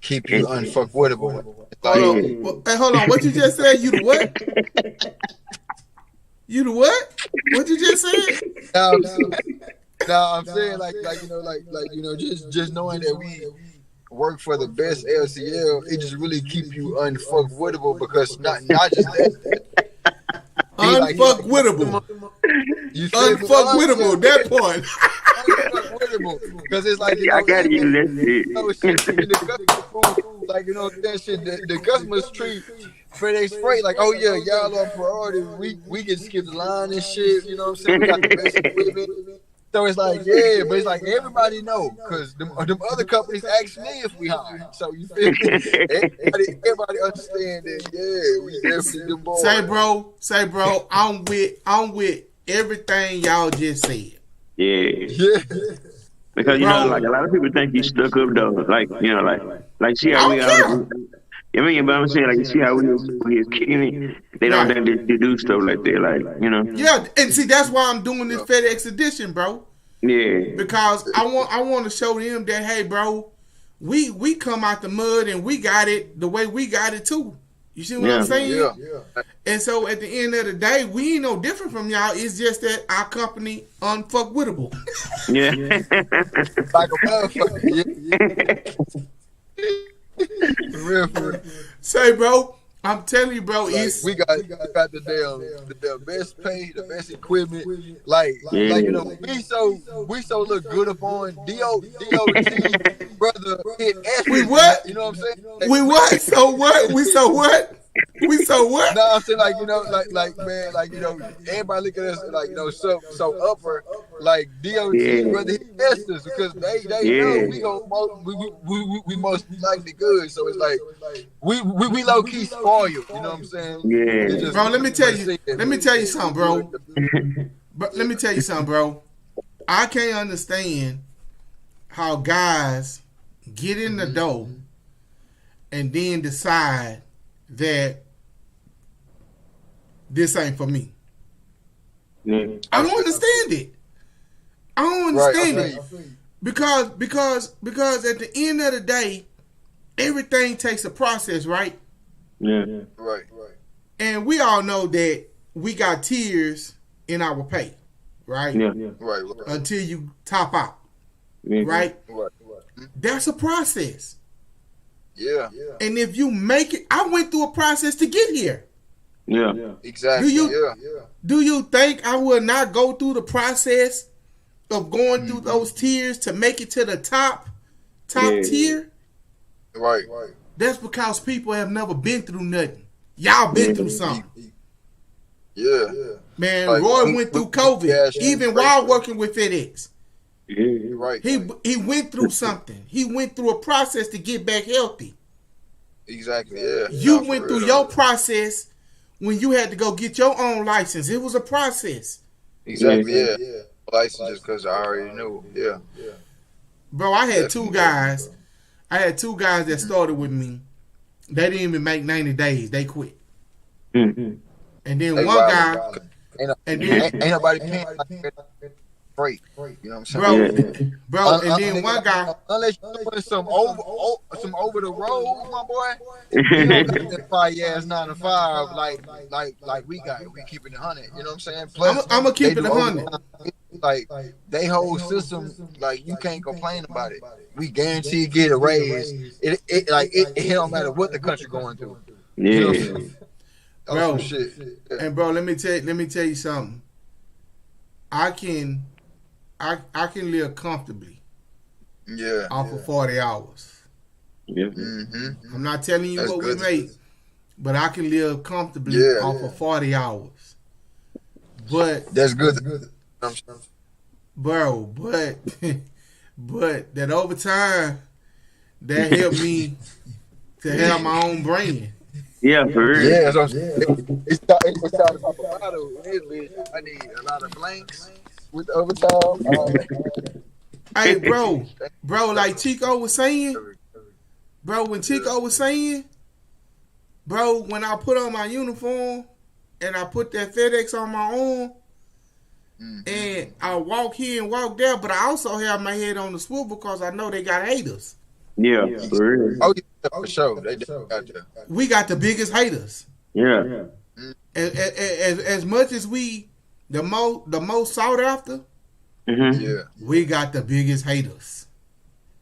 keep you unfuckwittable. Like, Hold on. What you just said? You the what? You the what? What you just said? I'm saying like you know just knowing that we work for the best LCL, it just really keep you unfuckwittable because not just that. Unfuckwittable. Unfuckwittable. That part. Because it's like, you know, I gotta use that shit. You know, shit in the customer, like, you know, that shit, the customers treat FedEx Freight like, oh yeah, y'all are priority. We can skip the line and shit. You know what I'm saying? We got the best equipment. So it's like, yeah, but it's like everybody know because them other companies ask me if we hire. So you feel me? Everybody understand that. Yeah, we definitely them boys. Say bro, I'm with everything y'all just said. Yeah. Because you know, like a lot of people think you stuck up though. Like, you know, like see how we are. I mean, but I'm saying, like, you see how we is kicking it. They don't think they do stuff like that, like, you know. Yeah, and see, that's why I'm doing this FedEx edition, bro. Yeah. Because I want to show them that, hey, bro, we come out the mud and we got it the way we got it too. You see what I'm saying? Yeah. And so at the end of the day, we ain't no different from y'all. It's just that our company unfuckwittable. Yeah. Like a motherfucker. For real. Say, bro, I'm telling you, bro, like, we got the best pay, the best equipment. Like you know, we so look good upon DOT brother hit S. We what? You know what I'm saying? Like, we what? So what? We so what? We so what? No, I'm saying like, you know, like man, like, you know, everybody look at us like, you know, so upper, like DOT brother hit Estes because they know we most likely good. So it's like we low key spoil you. You know what I'm saying? Yeah. Bro, let me tell you something, bro. Let me tell you something, bro. I can't understand how guys get in the door and then decide that this ain't for me. I don't understand it. I don't understand it. Because at the end of the day, everything takes a process, right? Yeah. Right. And we all know that we got tiers in our pay, right? Yeah. Right. Until you top out, Yeah. right? That's a process. Yeah. And if you make it, I went through a process to get here. Yeah. Exactly. Do you think I will not go through the process of going through those tiers to make it to the top tier? Right. That's because people have never been through nothing. Y'all been through something. Yeah. Man, like, Roy went through COVID, even while working with FedEx. Yeah. Right. He went through something. He went through a process to get back healthy. Exactly. Yeah. You went through your process when you had to go get your own license. It was a process. Exactly. Yeah. License just because I already knew. Yeah. Bro, I had two guys. That started with me. They didn't even make 90 days. They quit. Mm-hmm. And then one guy. Ain't nobody paying freight. You know what I'm saying? Bro, and then one guy. Unless you're doing some over the road, my boy. You don't got that fire ass 9 to 5 like we got it. We keeping it 100. You know what I'm saying? Plus, I'm gonna keep it 100. Like they whole system, like you can't complain about it. We guarantee get a raise. It don't matter what the country going through. Yeah. You know what I'm saying? Bro, shit. And bro, let me tell you something. I can live comfortably. Yeah. Off of 40 hours. Yeah. Mm-hmm. I'm not telling you That's what good. we make, but I can live comfortably off of 40 hours. But that's good. Bro, but that overtime that helped me to have my own brand. Yeah, for real. Yeah, so it's starting to be bravado in this bitch. I need a lot of blanks with the overtime. Hey, bro, like Chico was saying, bro, when Chico was saying, bro, when I put on my uniform and I put that FedEx on my arm, and I walk here and walk there, but I also have my head on the swivel because I know they got haters. Yeah, for real. Oh, yeah, for sure. They got there. We got the biggest haters. Yeah. As much as we the most sought after, Yeah. we got the biggest haters.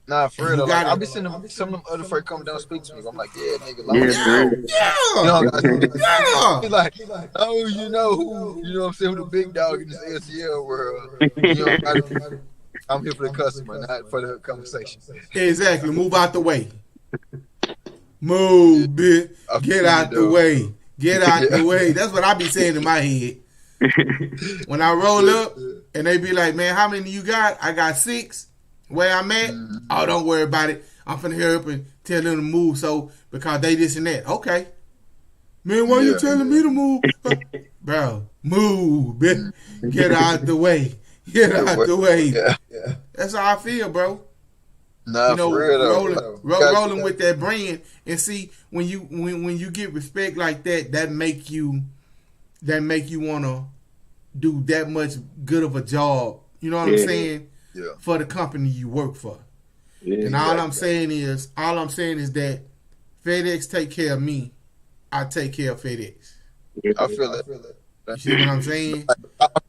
Nah, for real. Like, gotta- I'll be seeing some of them other folks come down and speak to me. I'm like, yeah, nigga, Yeah, He's like, oh, you know who? You know what I'm saying? Who the big dog in this LCL world? You know, I'm here for the customer, not for the conversation. Exactly. Move out the way. Move, bitch. Get out the way. Get out the way. That's what I be saying in my head. When I roll up and they be like, man, how many you got? I got 6. Where I'm at? Oh, don't worry about it. I'm finna hurry up and tell them to move. So, because they this and that. Okay. Man, why you telling me to move? Bro, move, bitch. Get out the way. Get out the way. Yeah. That's how I feel, bro. Nah, You know, for real. rolling with that brand, and see when you get respect like that, that make you wanna do that much good of a job. You know what I'm saying? Yeah. For the company you work for. Yeah. And all I'm saying is that FedEx take care of me. I take care of FedEx. I feel it. You see what I'm saying?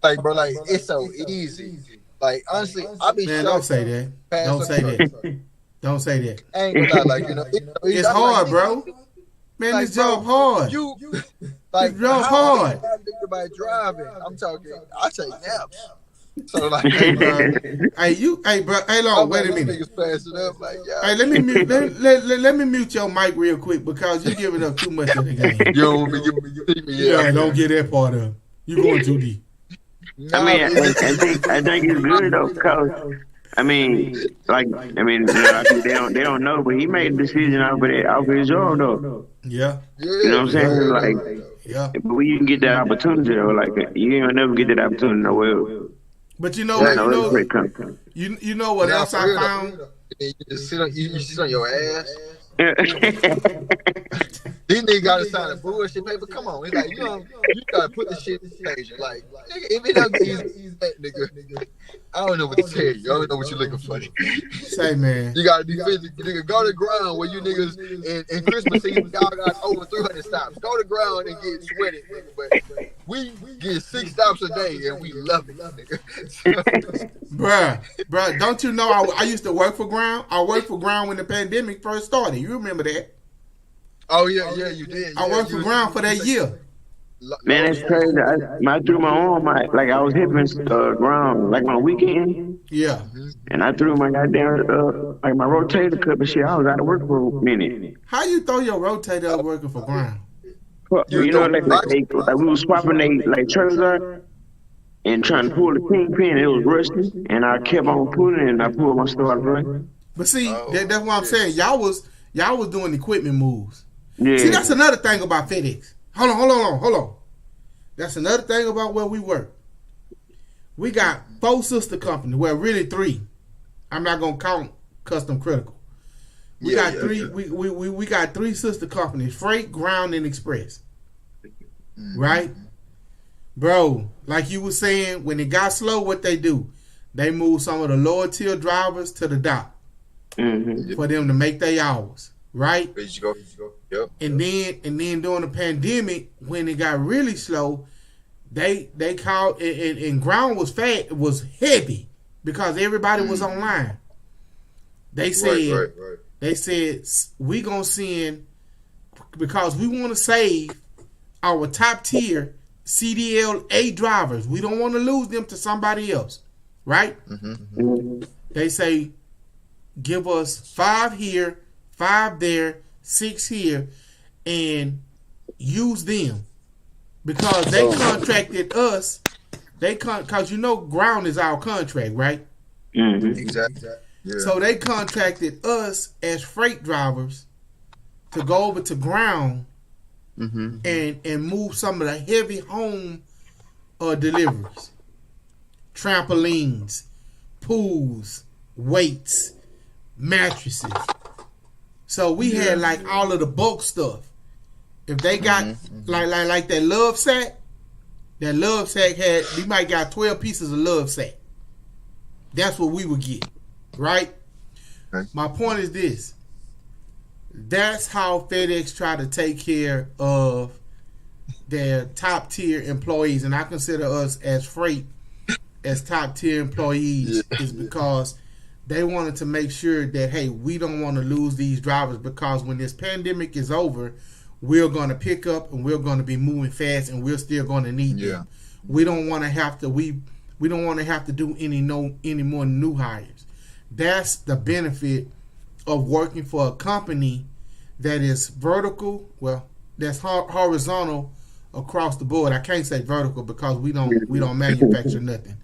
Like, bro, like, it's so easy. Like, honestly, I be Man, shocked. don't say that. Don't say that. Don't say that. I ain't gonna lie, like, you know, It's hard, bro. Man, Like, this job bro, hard. You like This job how hard. I think about driving. I'm talking. I take naps. So like, Hey, bro. Hey, bro. Hey, long. Wait a minute. Niggas pass it up like, yeah. Hey, let me mute your mic real quick because you're giving up too much of the game. Yeah, Don't get that part of. You going too deep. I mean, I think it's good though, because I mean, they don't know, but he made a decision off of his job though. Yeah. You know what I'm saying? Like, Yeah. but when you get that opportunity though, like you ain't gonna never get that opportunity nowhere else. But you know, you know what else I found? You just sit on your ass. These niggas gotta sign a bullshit paper. Come on, it's like you gotta put the shit in the page. Like, nigga, if it don't get easy, nigga, I don't know what to tell you. I don't know what you're looking for. Say, man. You gotta be physical. Nigga, go to the ground where you niggas in Christmas season, y'all got over 300 stops. Go to the ground and get sweated, nigga. But we get 6 stops a day and we love it, nigga. Bruh, don't you know I used to work for Ground? I worked for Ground when the pandemic first started. You remember that? Oh yeah, you did. I worked for Ground for that year. Man, that's crazy. I threw my arm, like I was hitting ground like on a weekend. Yeah. And I threw my goddamn like my rotator cup and shit. I was out of work for a minute. How you throw your rotator up working for Ground? You know, like we was swapping they like trailers out and trying to pull the kingpin. It was rusty, and I kept on pulling, and I pulled my stuff out running. But see, that's what I'm saying. Y'all was doing equipment moves. Yeah. See, that's another thing about FedEx. Hold on. That's another thing about where we work. We got 4 sister companies. Well, really 3. I'm not gonna count Custom Critical. We got 3. We got 3 sister companies: Freight, Ground, and Express. Right, bro. Like you were saying, when it got slow, what they do? They move some of the lower tier drivers to the dock for them to make their hours. Right. Yep. And then during the pandemic, when it got really slow, they called and Ground was was heavy because everybody was online. They said they said we gonna send, because we want to save our top tier CDL A drivers. We don't want to lose them to somebody else, right? They say give us 5 here, 5 there, 6 here, and use them because they contracted us. Because Ground is our contract, right? Exactly. Yeah. So they contracted us as freight drivers to go over to Ground and move some of the heavy home deliveries, trampolines, pools, weights, mattresses. So we had like all of the bulk stuff. If they got like that love sack had, we might got 12 pieces of love sack. That's what we would get, right? Okay. My point is this. That's how FedEx try to take care of their top tier employees, and I consider us as freight as top tier employees is because they wanted to make sure that, hey, we don't want to lose these drivers, because when this pandemic is over, we're going to pick up and we're going to be moving fast, and we're still going to need them. We don't want to have to we don't want to have to do any more new hires. That's the benefit of working for a company that is vertical, that's horizontal across the board. I can't say vertical because we don't manufacture nothing,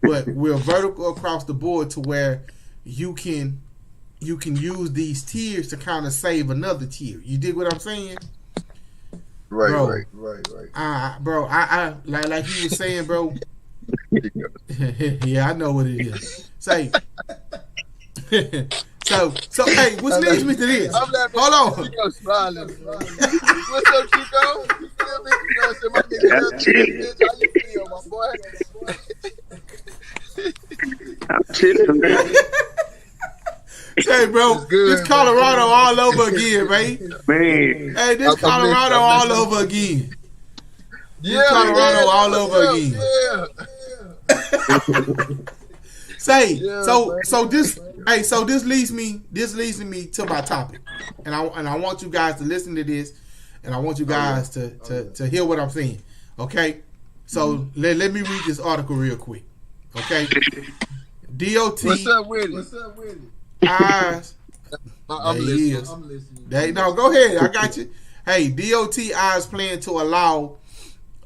but we're vertical across the board to where you can use these tiers to kind of save another tier. You dig what I'm saying? Right, bro, right. Bro, I like you were saying, bro. Yeah, I know what it is. Say, so hey, which leads me to this. Hold on. Chico smiling. What's up, Chico? You feel me? You know what I'm saying? My nigga, how you feel, my boy? I'm chilling, man. Hey, bro, this Colorado all over again, man. Man. Hey, this Colorado all over again. Yeah, Colorado all over again. Say, so this leads me to my topic, and I want you guys to listen to this, and I want you guys to hear what I'm saying. Okay, so let me read this article real quick. Okay, DOT. What's up with it? Eyes. I'm listening. No, go ahead. I got you. Hey, DOT eyes plan to allow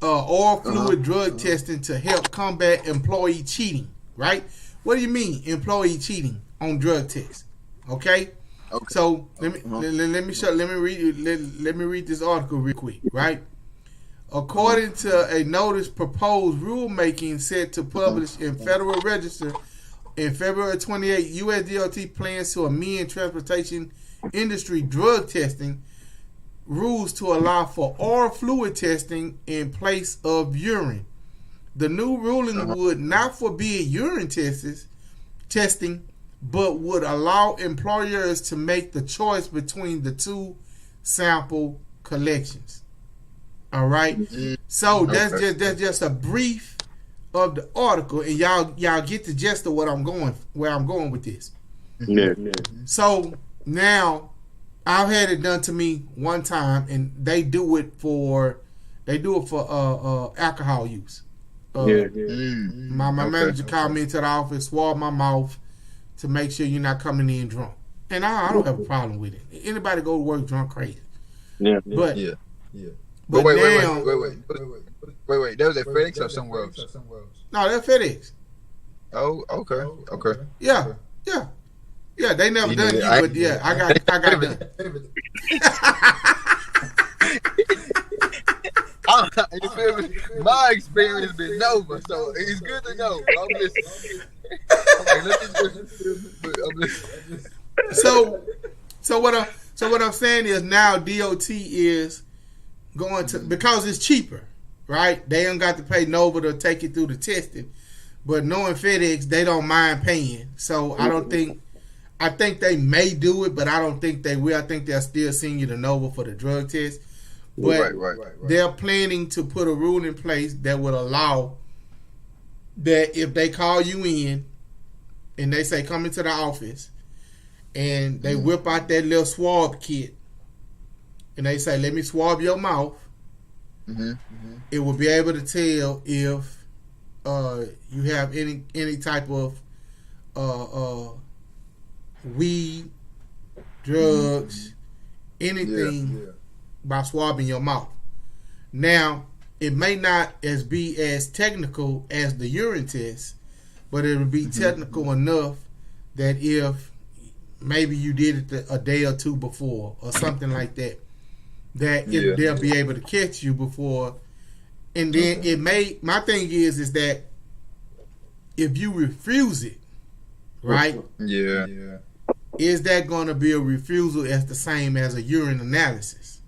oral fluid drug testing to help combat employee cheating. Right? What do you mean, employee cheating on drug tests? Okay. So let me read this article real quick. Right? According to a notice, proposed rulemaking set to publish in Federal Register in February 28, U.S. DOT plans to amend transportation industry drug testing rules to allow for oral fluid testing in place of urine. The new ruling would not forbid urine testing, but would allow employers to make the choice between the two sample collections. All right. So that's just a brief of the article, and y'all get the gist of where I'm going with this. Yeah. So now I've had it done to me one time, and they do it for alcohol use. My manager called me into the office, swab my mouth to make sure you're not coming in drunk, and I don't have a problem with it. Anybody go to work drunk crazy? Yeah. But Wait. That was at FedEx or somewhere else? No, that's FedEx. Oh, okay. Yeah. They never done you, but yeah, I got done. You feel me? My experience been over, so it's good to know. I'm listening. I'm listening. So what I'm saying is now DOT is going to, because it's cheaper, right? They don't got to pay Nova to take it through the testing, but knowing FedEx, they don't mind paying. So I think they may do it, but I don't think they will. I think they'll still send you to Nova for the drug test. But right. They're planning to put a rule in place that would allow that if they call you in and they say come into the office and they whip out that little swab kit and they say, let me swab your mouth, it will be able to tell if you have any type of weed, drugs, anything by swabbing your mouth. Now, it may not be as technical as the urine test, but it will be technical enough that if maybe you did it a day or two before or something like that, that they'll be able to catch you before. And then my thing is that if you refuse it, right? Yeah. Is that going to be a refusal as the same as a urine analysis?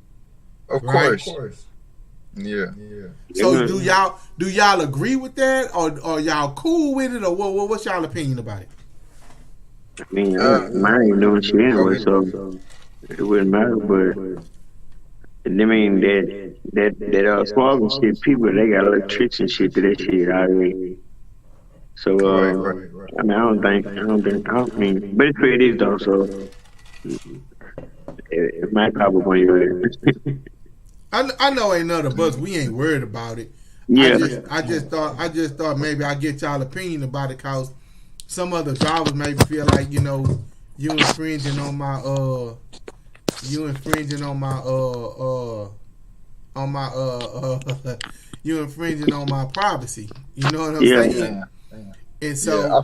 Of right? course. Yeah. So do y'all agree with that, or y'all cool with it, or what's y'all opinion about it? I mean, mine ain't doing shit anyway, so it wouldn't matter. But I mean that swabbing shit, people they got tricks and shit to that shit already. So Right. I mean, I mean, but it's pretty is though. So it might pop up on your head. I know ain't none of us. We ain't worried about it. Yeah. I just thought maybe I get y'all opinion about it, cause some other drivers maybe feel like you infringing on my you infringing on my privacy. You know what I'm saying? And so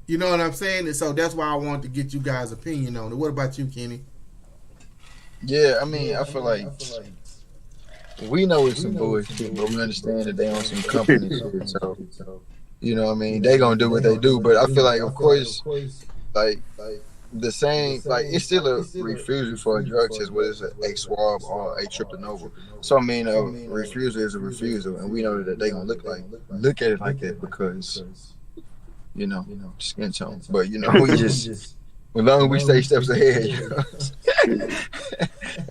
you know what I'm saying? And so that's why I wanted to get you guys' opinion on it. What about you, Kenny? Yeah, I mean, I feel like we know it's some bullshit, but we understand that they own some company shit. So, you know what I mean? They gonna do what they do. But I feel like, of course, like the same, like it's still a refusal for a drug test, whether it's a swab or a triple nova. So I mean, a refusal is a refusal, and we know that they gonna look at it like that because skin tone. But we just as long as we stay steps ahead,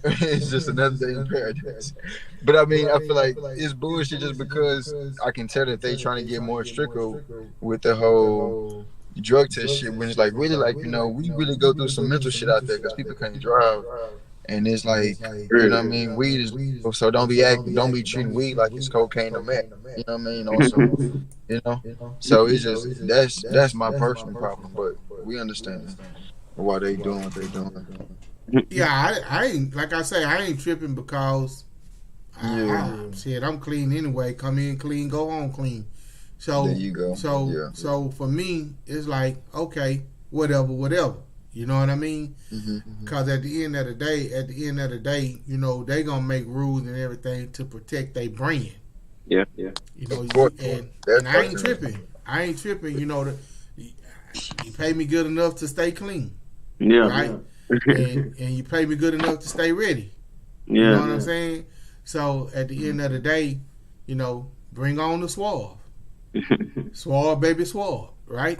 it's just another day in paradise. But I mean, I feel like it's bullshit just because I can tell that they trying to get more stricter with the whole drug test shit. When it's like really we really go through some mental shit out there because people can't drive. And it's like, you know what I mean? Weed is, so don't be treating weed like it's cocaine or meth. You know what I mean? Also, so it's just, that's my personal problem, but we understand why they doing what they doing. Yeah, I ain't, like I say, I ain't tripping because I'm clean anyway. Come in clean, go home clean. So there you go. So for me, it's like, okay, whatever. You know what I mean? Because at the end of the day, they gonna make rules and everything to protect their brand. Yeah. And I ain't tripping. You pay me good enough to stay clean. Yeah. Right. and you pay me good enough to stay ready. Yeah. You know what I'm saying? So at the end of the day, bring on the swab. Swab, baby, swab. Right?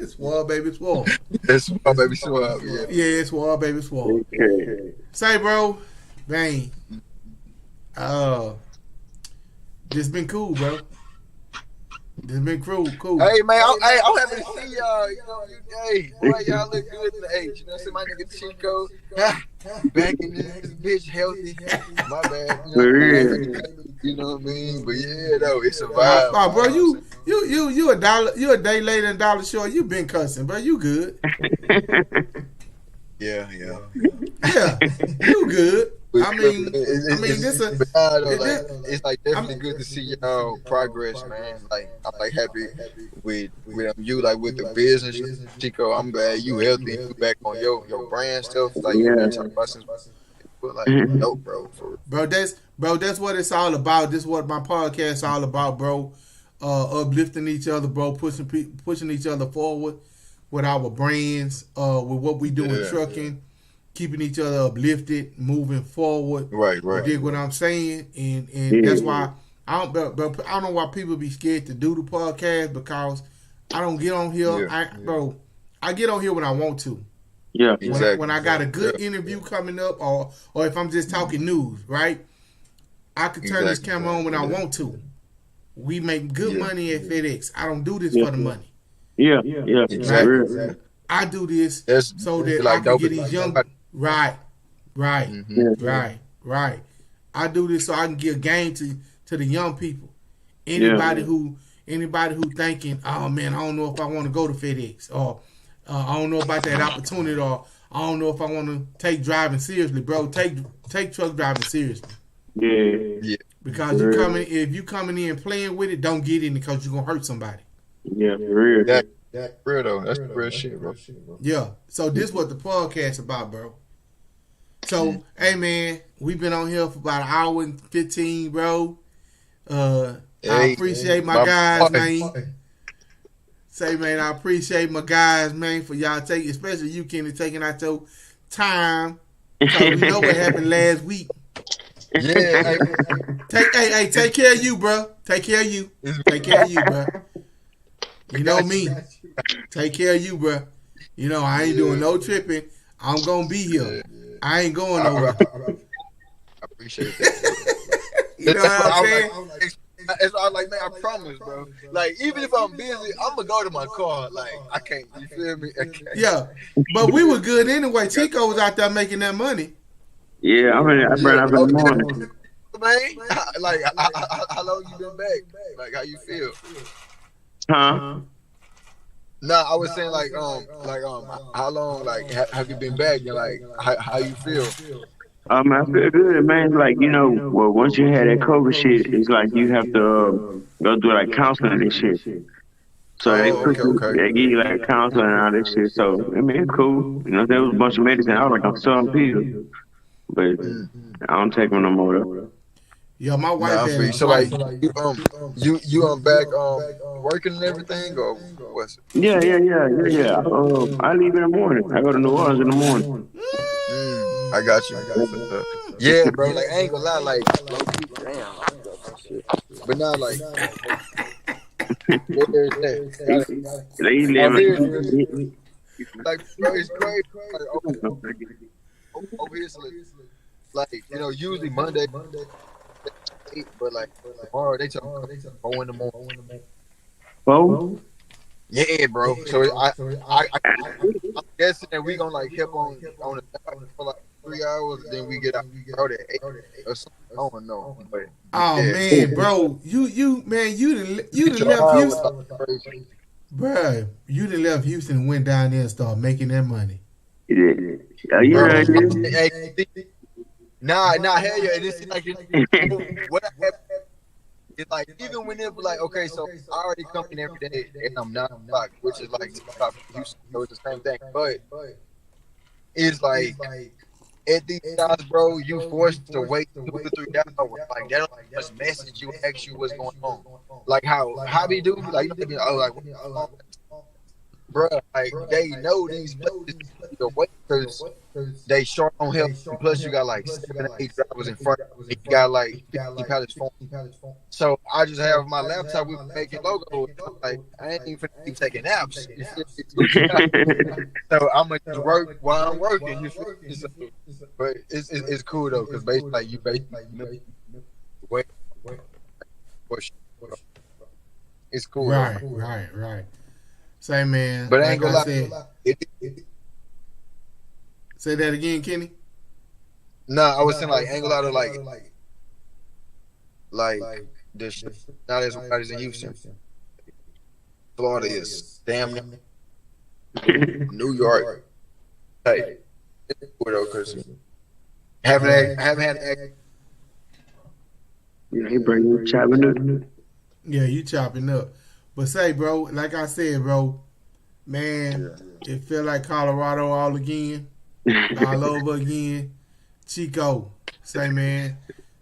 Swab, baby, swab. That's swab, baby, swab. Yeah, swab, baby, swab. Okay. Say, bro, man, this been cool, bro. This been cool. Hey, man, I'm happy to see y'all. Hey, boy, y'all look good in the age. You know what I'm saying? My nigga Chico, back in this bitch, healthy. My bad. You know what I mean? But yeah, though, it's a vibe. Oh, bro, you a day later than dollar short. You been cussing, bro. You good? Yeah. Yeah, you good. I mean, it's like definitely good to see y'all progress, man. Like I'm like happy with you, like with the business, Chico. I'm glad you healthy and you back on your brand stuff. Like you've been talking about since, but like dope, bro. That's what it's all about. This is what my podcast is all about, bro. Uplifting each other, bro. Pushing each other forward with our brands, with what we do in trucking. Keeping each other uplifted, moving forward. Right. You dig what I'm saying? And that's why I don't know why people be scared to do the podcast, because I don't get on here. I get on here when I want to. Yeah, exactly. When I got a good interview coming up, or if I'm just talking news, right? I could turn this camera on when I want to. We make good money at FedEx. I don't do this for the money. Yeah. Exactly. I do this so that I can get these young. Right. I do this so I can give game to the young people. Anybody who thinking, oh man, I don't know if I want to go to FedEx, or I don't know about that opportunity, or I don't know if I want to take driving seriously, bro. Take truck driving seriously. Yeah. Because if you coming in playing with it, don't get in it because you're gonna hurt somebody. Yeah, for real. That real though. That's real shit, bro. Yeah. So this is what the podcast about, bro. So, hey man, we've been on here for about an hour and 15, bro. I appreciate my guys, man. Say, man, I appreciate my guys, man, for y'all taking, especially you, Kenny, taking out your time. So we know what happened last week. Yeah. Take care of you, bro. Take care of you. Take care of you, bro. You know me. Take care of you, bro. You know, I ain't doing no tripping. I'm going to be here. I ain't going nowhere. I appreciate that. You know what I'm saying? That's why I was like, man, I promise, bro. Like, even if I'm busy, I'm gonna go to my car. Like, I can't. You feel me? Yeah, but we were good anyway. Chico was out there making that money. Yeah, I burn up in the morning. Man, like, how long you been back? Like, how you feel? Huh? Nah, I was saying like, how long, like, have you been back? And like, how you feel? I feel good, man. Like, well, once you had that COVID shit, it's like you have to go through like counseling and shit. So they give you like counseling and all this shit. So I mean, it's cool. There was a bunch of medicine. I was like, I'm selling pills, but I don't take them no more though. Yeah, my wife had so like you back working and everything, or what's it? Yeah. I leave in the morning. I go to New Orleans in the morning. I got you. Yeah, bro. Like, I ain't gonna lie. Like, damn. But now, like, there's that. They live. Like, bro, it's crazy. Obviously, like, usually Monday, but like tomorrow they tell me 4 in the morning. Oh. Yeah, bro. So I'm guessing that we gonna like help on the for like 3 hours, then we get out at 8 or something. I don't know. But man, bro, you done left Houston, bro. You done left Houston and went down there and started making that money. Yeah. Nah, hell yeah. This is like what happened. It's like, even when it was like, okay, so I already come in every day and I'm 9 o'clock, which is like 6 o'clock in Houston, so it's the same thing. But it's like, at these times, bro, you forced to wait 2 to 3 hours. Like, they don't just message you, ask you what's going on. Like how hobby do, like, bro, like, they know these places to wait because they short on help. Plus, you got like 7 or 8 drivers in front. You got like 50 pallets phone. So I just have my laptop with making logos. Like, I ain't even keep taking naps. So I'm gonna just work while I'm working. You feel me? But it's cool though, because basically, like, you basically wait. It's cool. Right. Say, man. But I ain't gonna lie. Say that again, Kenny. Nah, I was saying, like, ain't gonna lie to like this. Not as bad as in Houston. Florida is damn New York. Hey, it's cool though, cause haven't had. Yeah, he bring chopping up. Yeah, you chopping up. But say, bro, like I said, bro, man, it feel like Colorado all over again. Chico, say, man,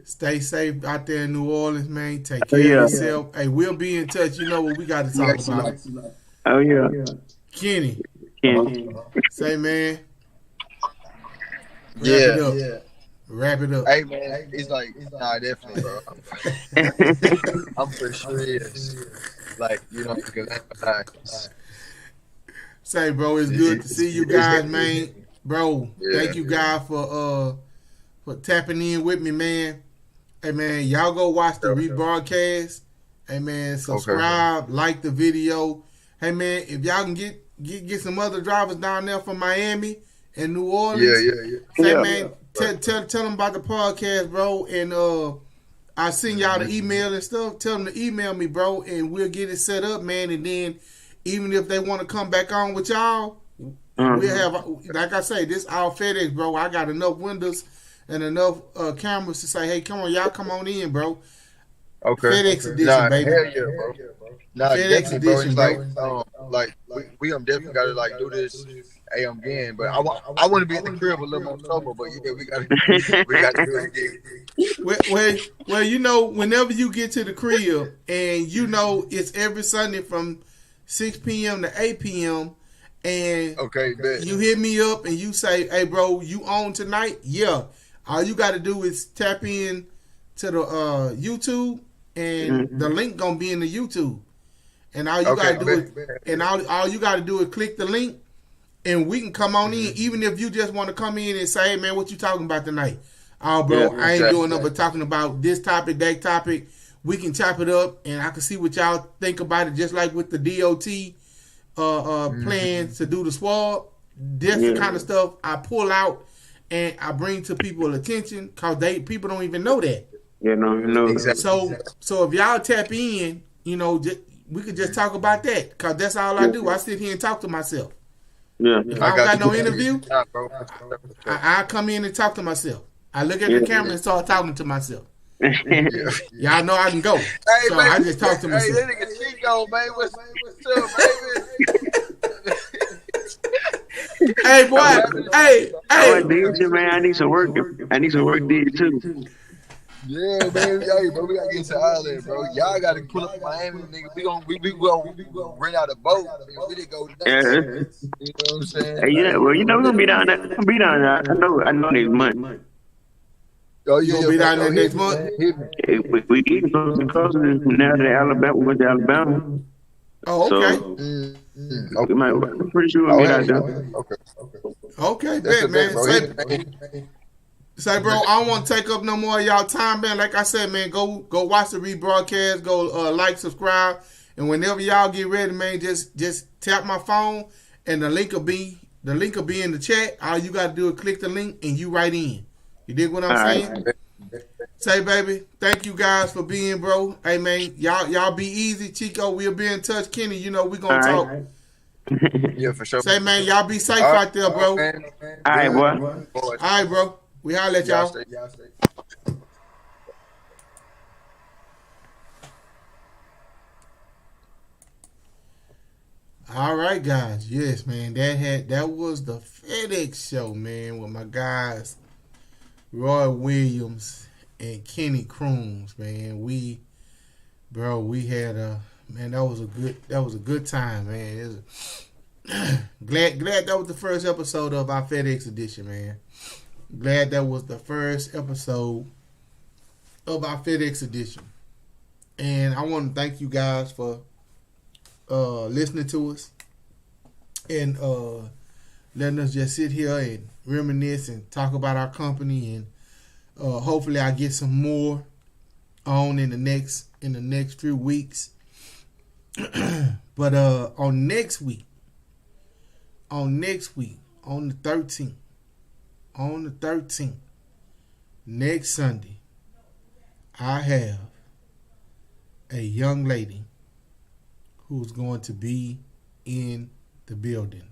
stay safe out there in New Orleans, man. Take care of yourself. Hey, we'll be in touch. You know what we got to talk about. Oh, yeah. Kenny, say, man. Wrap it up. Hey, man, it's like, nah, definitely, bro. I'm for sure. Like, say, bro, it's good to see you guys, man. Bro, thank you guys for tapping in with me, man. Hey, man, y'all go watch the rebroadcast. Hey, man, subscribe, like the video. Hey, man, if y'all can get some other drivers down there from Miami and New Orleans. Say, man, tell them about the podcast, bro, and I'll send y'all the email and stuff. Tell them to email me, bro, and we'll get it set up, man. And then even if they want to come back on with y'all, we'll have, like I say, this our FedEx, bro. I got enough windows and enough cameras to say, hey, come on, y'all come on in, bro. Okay. FedEx edition, baby. Hell yeah, bro. Nah, FedEx edition, bro. It's like we definitely gotta like do this hey, I'm again. But I want to be at the crib a little more sober. But yeah, we got to do it again. Well, you know, whenever you get to the crib, and you know it's every Sunday from 6 p.m. to 8 p.m. and Okay, bet. you hit me up and you say, "Hey, bro, you on tonight?" Yeah. All you got to do is tap in to the YouTube, and the link gonna be in the YouTube. And all you gotta do is, and all you gotta do is click the link, and we can come on in. Even if you just want to come in and say, "Hey, man, what you talking about tonight?" Oh, bro, I ain't doing nothing but talking about this topic, that topic. We can chop it up, and I can see what y'all think about it. Just like with the DOT plans to do the swab, this the kind of stuff I pull out and I bring to people's attention because people don't even know that. Yeah, no. Exactly. So if y'all tap in, you know, we could just talk about that because that's all I do. I sit here and talk to myself. Yeah. If I don't got no interview, I come in and talk to myself. I look at the camera and start talking to myself. Y'all know I can go. Hey, so man, I just talk to myself. Hey, that nigga Chico, man. What's up, baby? Hey, boy. Hey. Man, I need some work. I need some work did too. Yeah, man. Hey, bro, we gotta get to Ireland, bro. Y'all gotta pull up to Miami, nigga. We gonna rent out a boat. We didn't go nuts. Yeah. You know what I'm saying? Hey, yeah. Well, you know we're gonna be down there. I know next month. Oh, You gonna be down there next month? Hey, we getting closer and closer now to Alabama. We went to Alabama. Oh, okay. So, I'm pretty sure we'll get out there. Okay, bet, man. Say, bro, I don't want to take up no more of y'all time, man. Like I said, man, go watch the rebroadcast. Go like, subscribe, and whenever y'all get ready, man, just tap my phone, and the link will be in the chat. All you gotta do is click the link, and you right in. You dig what I'm saying? Right. Say, baby, thank you guys for being, bro. Hey, man, y'all be easy. Chico, we'll be in touch. Kenny, you know we gonna talk. Yeah, for sure. Say, man, y'all be safe out there, bro. All right, boy. All right, bro. We holla at y'all. All right, guys. Yes, man. That was the FedEx show, man, with my guys Roy Williams and Kenny Crooms, man. We had that was a good time, man. It was glad that was the first episode of our FedEx edition, man. Glad that was the first episode of our FedEx edition. And I want to thank you guys for listening to us and letting us just sit here and reminisce and talk about our company, and hopefully I get some more on in the next few weeks. But on next week, on the 13th, next Sunday, I have a young lady who's going to be in the building.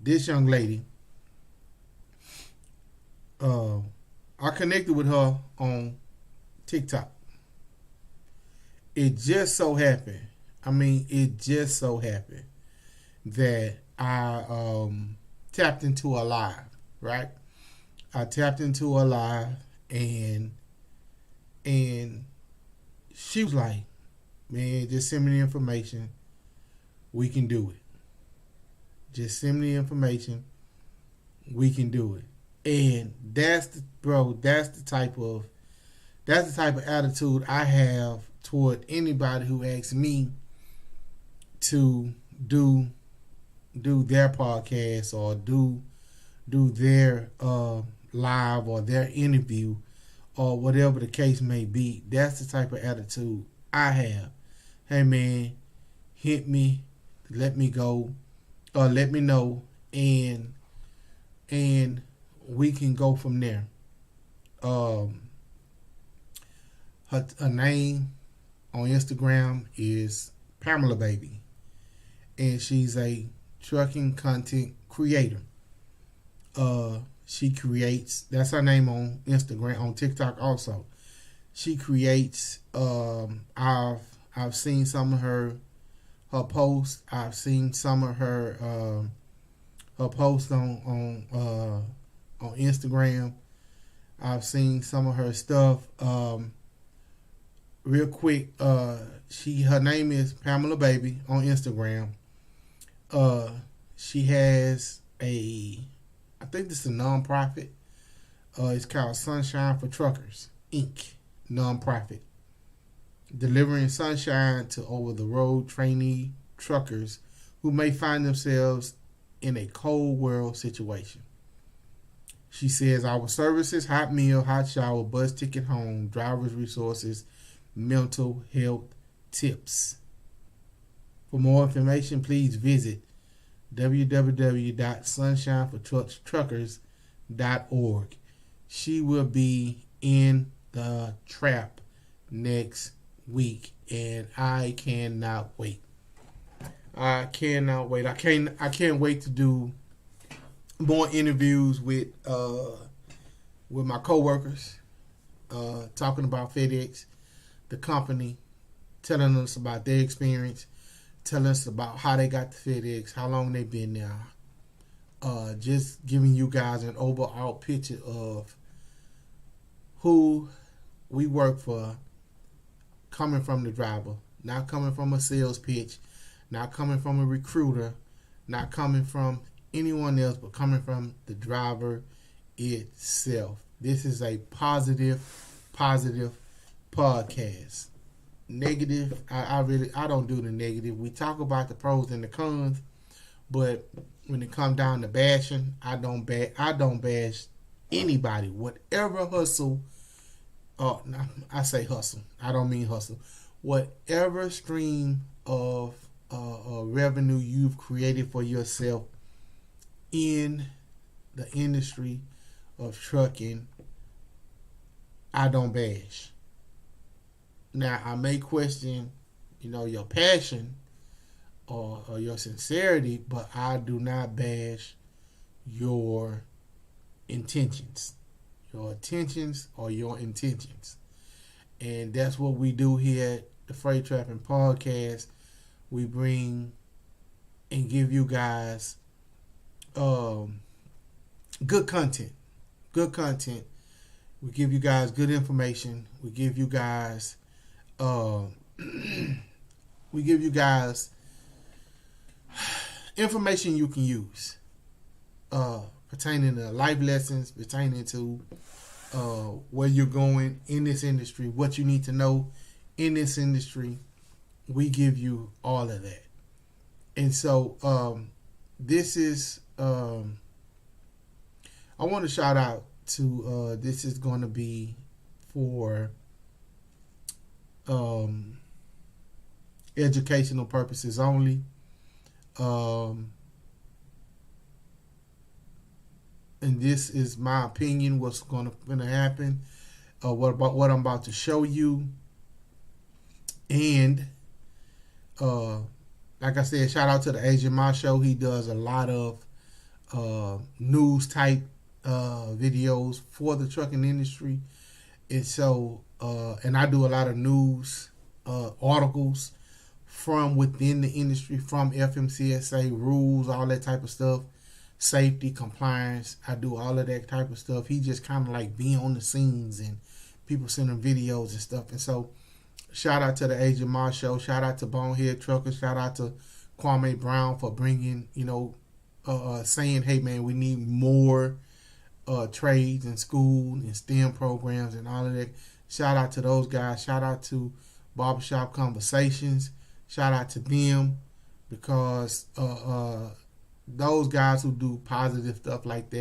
This young lady, I connected with her on TikTok. It just so happened that I tapped into a live, right? I tapped into a live, and she was like, man, just send me the information. We can do it. Just send me the information. We can do it. And that's the type of attitude I have toward anybody who asks me to do their podcast or do their live or their interview or whatever the case may be. That's the type of attitude I have. Hey, man, hit me, let me go, or let me know, and we can go from there. Her name on Instagram is Pamela Baby, and she's a trucking content creator. She creates, that's her name on Instagram, on TikTok also. She creates, I've seen some of her her posts. I've seen some of her posts on Instagram. I've seen some of her stuff. Real quick, her name is Pamela Baby on Instagram. She has I think this is a nonprofit. It's called Sunshine for Truckers, Inc. Nonprofit. Delivering sunshine to over-the-road trainee truckers who may find themselves in a cold world situation. She says our services, hot meal, hot shower, bus ticket home, driver's resources, mental health tips. For more information, please visit www.sunshinefortruckers.org. She will be in the trap next week, and I cannot wait. I can't wait to do more interviews with my coworkers, talking about FedEx, the company, telling us about their experience, telling us about how they got to FedEx, how long they've been there. Just giving you guys an overall picture of who we work for, coming from the driver, not coming from a sales pitch, not coming from a recruiter, not coming from anyone else, but coming from the driver itself. This is a positive podcast. Negative, I don't do the negative. We talk about the pros and the cons, but when it comes down to bashing, I don't bash anybody. Whatever hustle, I say hustle. I don't mean hustle. Whatever stream of revenue you've created for yourself in the industry of trucking, I don't bash. Now, I may question, your passion or your sincerity, but I do not bash your intentions. Your intentions are your intentions. And that's what we do here at the Freight Trapping Podcast. We bring and give you guys good content. Good content. We give you guys good information. We give you guys information you can use pertaining to life lessons, pertaining to where you're going in this industry, what you need to know in this industry. We give you all of that. And so this is I want to shout out to this is going to be for educational purposes only. And this is my opinion, what's going to happen, what I'm about to show you. And like I said, shout out to the Asian Ma Show. He does a lot of news type videos for the trucking industry. And so and I do a lot of news articles from within the industry, from FMCSA rules, all that type of stuff, safety, compliance. I do all of that type of stuff. He just kind of like be on the scenes, and people send him videos and stuff. And so shout out to the Asian Ma Show. Shout out to Bonehead Truckers. Shout out to Kwame Brown for bringing, saying, hey man, we need more trades and school and STEM programs and all of that. Shout out to those guys. Shout out to Barbershop Conversations. Shout out to them, because those guys who do positive stuff like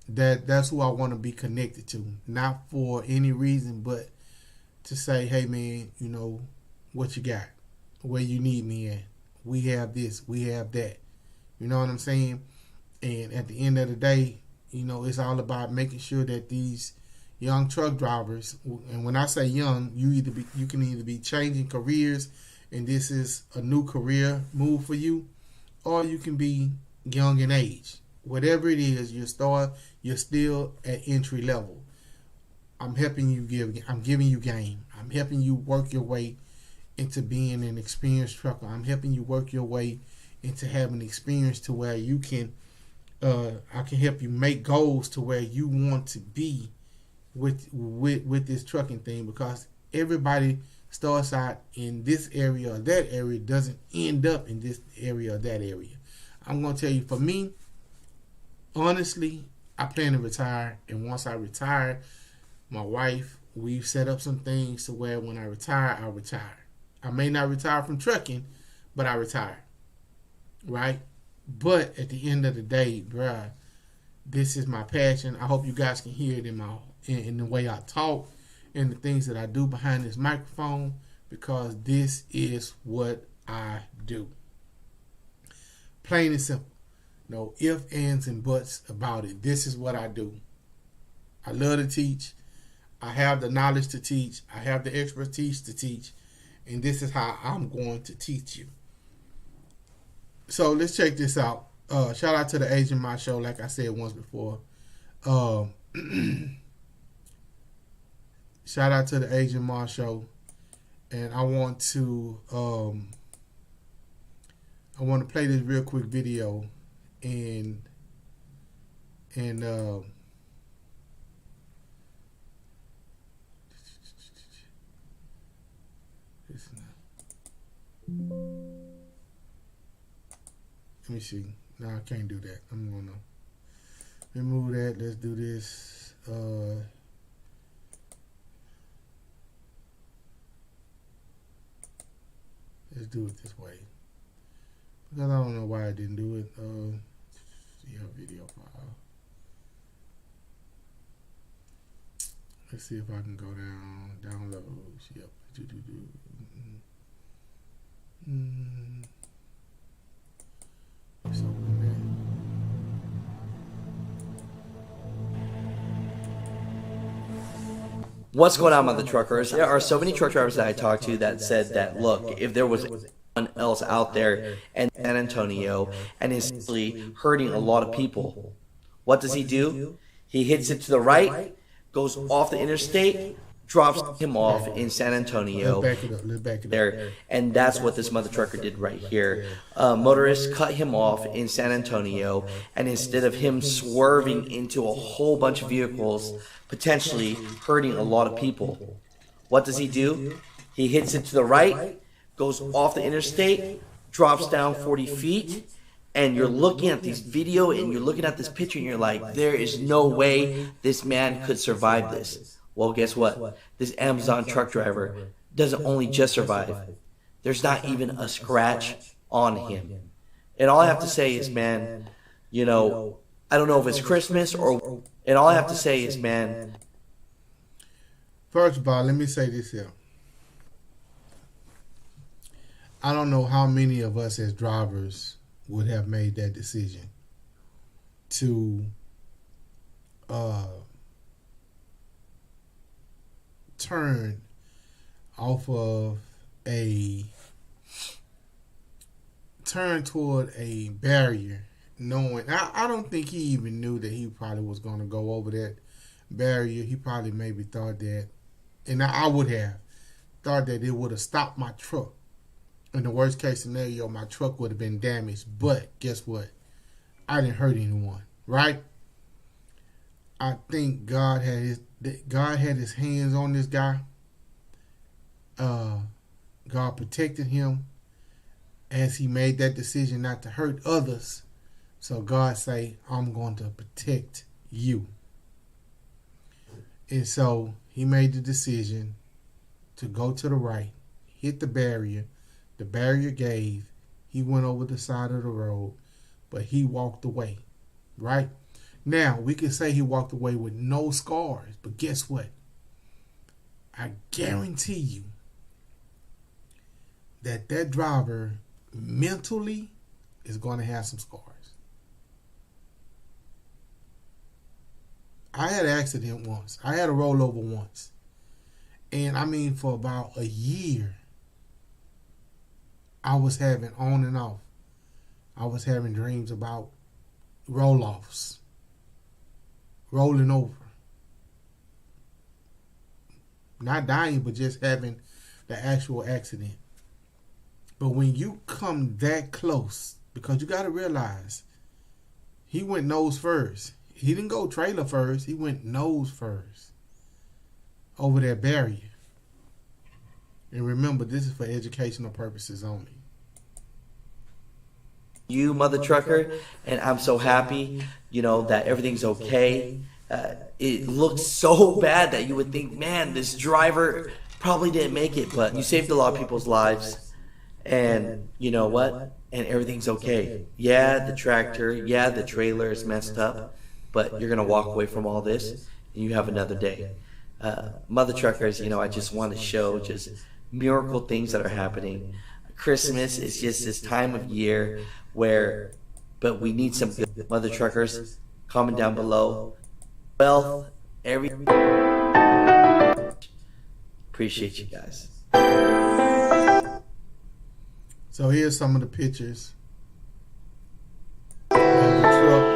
that's who I want to be connected to. Not for any reason, but to say, hey man, what you got, where you need me at. We have this, we have that. You know what I'm saying? And at the end of the day, it's all about making sure that these young truck drivers, and when I say young, you can either be changing careers, and this is a new career move for you, or you can be young in age. Whatever it is, you're still at entry level. I'm giving you game. I'm helping you work your way into being an experienced trucker. I'm helping you work your way into having experience to where you can, I can help you make goals to where you want to be with this trucking thing, because everybody starts out in this area or that area, doesn't end up in this area or that area. I'm going to tell you, for me, honestly, I plan to retire, and once I retire, my wife, we've set up some things to where when I retire, I'll retire. I may not retire from trucking, but I retire, right? But at the end of the day, bruh, this is my passion. I hope you guys can hear it in the way I talk and the things that I do behind this microphone, because this is what I do. Plain and simple. No ifs, ands, and buts about it. This is what I do. I love to teach. I have the knowledge to teach. I have the expertise to teach. And this is how I'm going to teach you. So let's check this out. Shout out to the Asian My Show, like I said once before. Shout out to the Asian Ma Show, and I want to play this real quick video, and let me see. No, I can't do that. I'm gonna remove that. Let's do this. Let's do it this way, because I don't know why I didn't do it. See our video file. Let's see if I can go downloads. Yep. So What's going on with the truckers? There are so many truck drivers that I talked to that said that, look, if there was anyone else out there in San Antonio and is actually hurting a lot of people, what does he do? He hits it to the right, goes off the interstate, drops him off in San Antonio. Let's back it up. There, and that's what this mother trucker did right here. Motorists cut him off in San Antonio, and instead of him swerving into a whole bunch of vehicles, potentially hurting a lot of people, what does he do? He hits it to the right, goes off the interstate, drops down 40 feet, and you're looking at this video and you're looking at this picture and you're like, there is no way this man could survive this. Well, guess what? This Amazon truck driver doesn't only just survive. There's not even a scratch on him. And all I have to say is, man, you know, I don't know if it's Christmas or... And all I have to say is, man... First of all, let me say this here. I don't know how many of us as drivers would have made that decision to turn off of turn toward a barrier, knowing I don't think he even knew that he probably was going to go over that barrier. He probably maybe thought that, and I would have thought that it would have stopped my truck. In the worst case scenario, my truck would have been damaged. But guess what? I didn't hurt anyone, right? I think God had his hands on this guy. God protected him as he made that decision not to hurt others. So God say, I'm going to protect you. And so he made the decision to go to the right, hit the barrier. The barrier gave. He went over the side of the road, but he walked away, right? Now, we can say he walked away with no scars, but guess what? I guarantee you that driver mentally is going to have some scars. I had an accident once. I had a rollover once. And I mean, for about a year, I was having on and off. I was having dreams about roll-offs, rolling over. Not dying, but just having the actual accident. But when you come that close, because you got to realize, he went nose first. He didn't go trailer first. He went nose first over that barrier. And remember, this is for educational purposes only. You, mother trucker, and I'm so happy, that everything's okay. It looked so bad that you would think, man, this driver probably didn't make it, but you saved a lot of people's lives. And you know what? And everything's okay. Yeah, the tractor, yeah, the trailer is messed up, but you're going to walk away from all this and you have another day. Mother truckers, I just want to show just miracle things that are happening. Christmas is just this time of year but we need some good mother truckers. Comment down below. Well, appreciate you guys. So here's some of the pictures of the truck.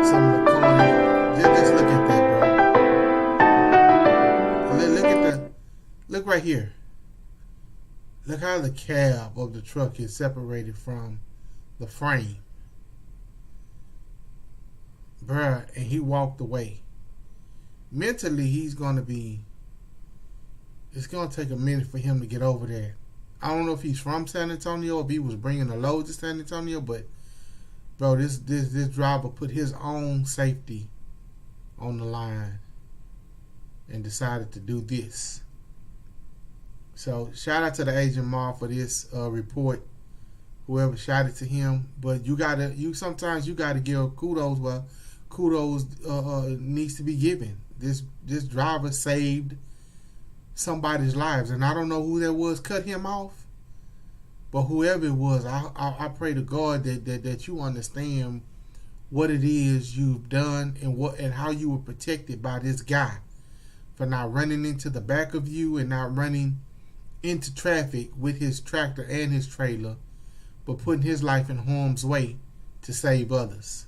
Some of the corners. Just look at that, bro. Look right here. Look how the cab of the truck is separated from the frame. Bruh, and he walked away. Mentally, it's going to take a minute for him to get over there. I don't know if he's from San Antonio, if he was bringing a load to San Antonio, but bro, this driver put his own safety on the line and decided to do this. So shout out to the Agent Ma for this report. Whoever shot it to him, but sometimes you gotta give kudos. Well, kudos needs to be given. This driver saved somebody's lives, and I don't know who that was cut him off, but whoever it was, I pray to God that you understand what it is you've done and how you were protected by this guy for not running into the back of you and not running into traffic with his tractor and his trailer, but putting his life in harm's way to save others.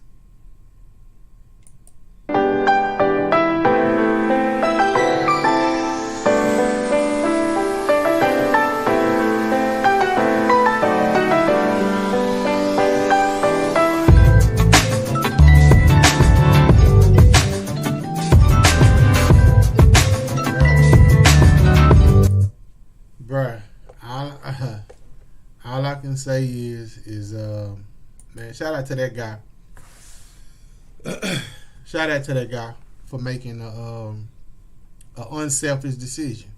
Bruh, all I can say is man, shout out to that guy. Shout out to that guy for making an unselfish decision.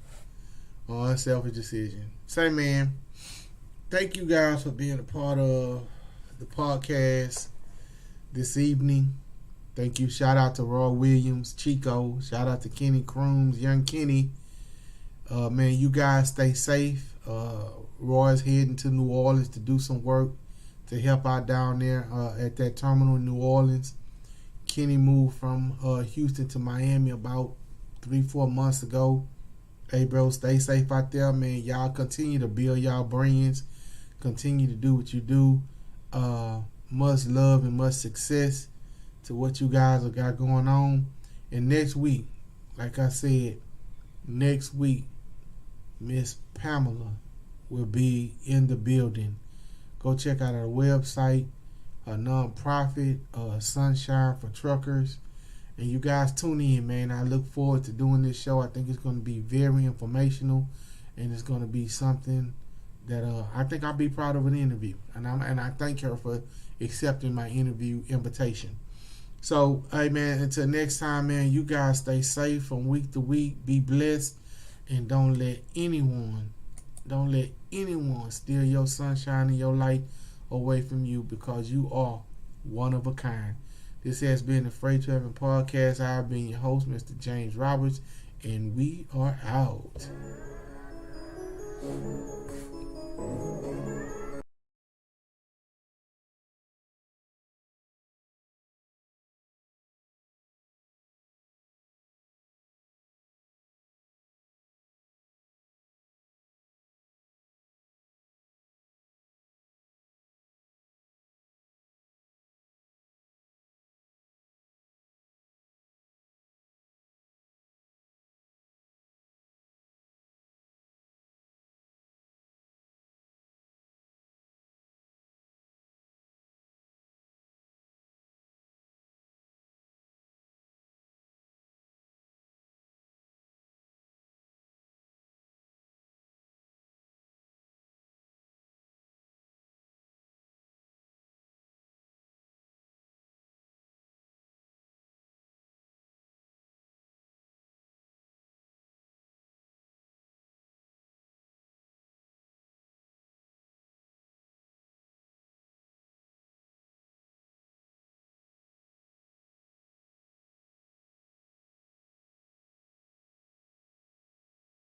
Say, man, thank you guys for being a part of the podcast this evening. Thank you. Shout out to Roy Williams, Chico. Shout out to Kenny Crooms, Young Kenny. Man, you guys stay safe. Roy's heading to New Orleans to do some work to help out down there at that terminal in New Orleans. Kenny moved from Houston to Miami about 3-4 months ago. Hey, bro, stay safe out there, man. Y'all continue to build y'all brands. Continue to do what you do. Much love and much success to what you guys have got going on. And next week, like I said, next week, Miss Pamela will be in the building. Go check out her website, her nonprofit, Sunshine for Truckers. And you guys tune in, man. I look forward to doing this show. I think it's going to be very informational, and it's going to be something that I think I'll be proud of an interview. And I thank her for accepting my interview invitation. So, hey, man, until next time, man, you guys stay safe from week to week. Be blessed, and don't let anyone steal your sunshine and your light away from you, because you are one of a kind. This has been the Freight Trapping Podcast. I've been your host, Mr. James Roberts, and we are out.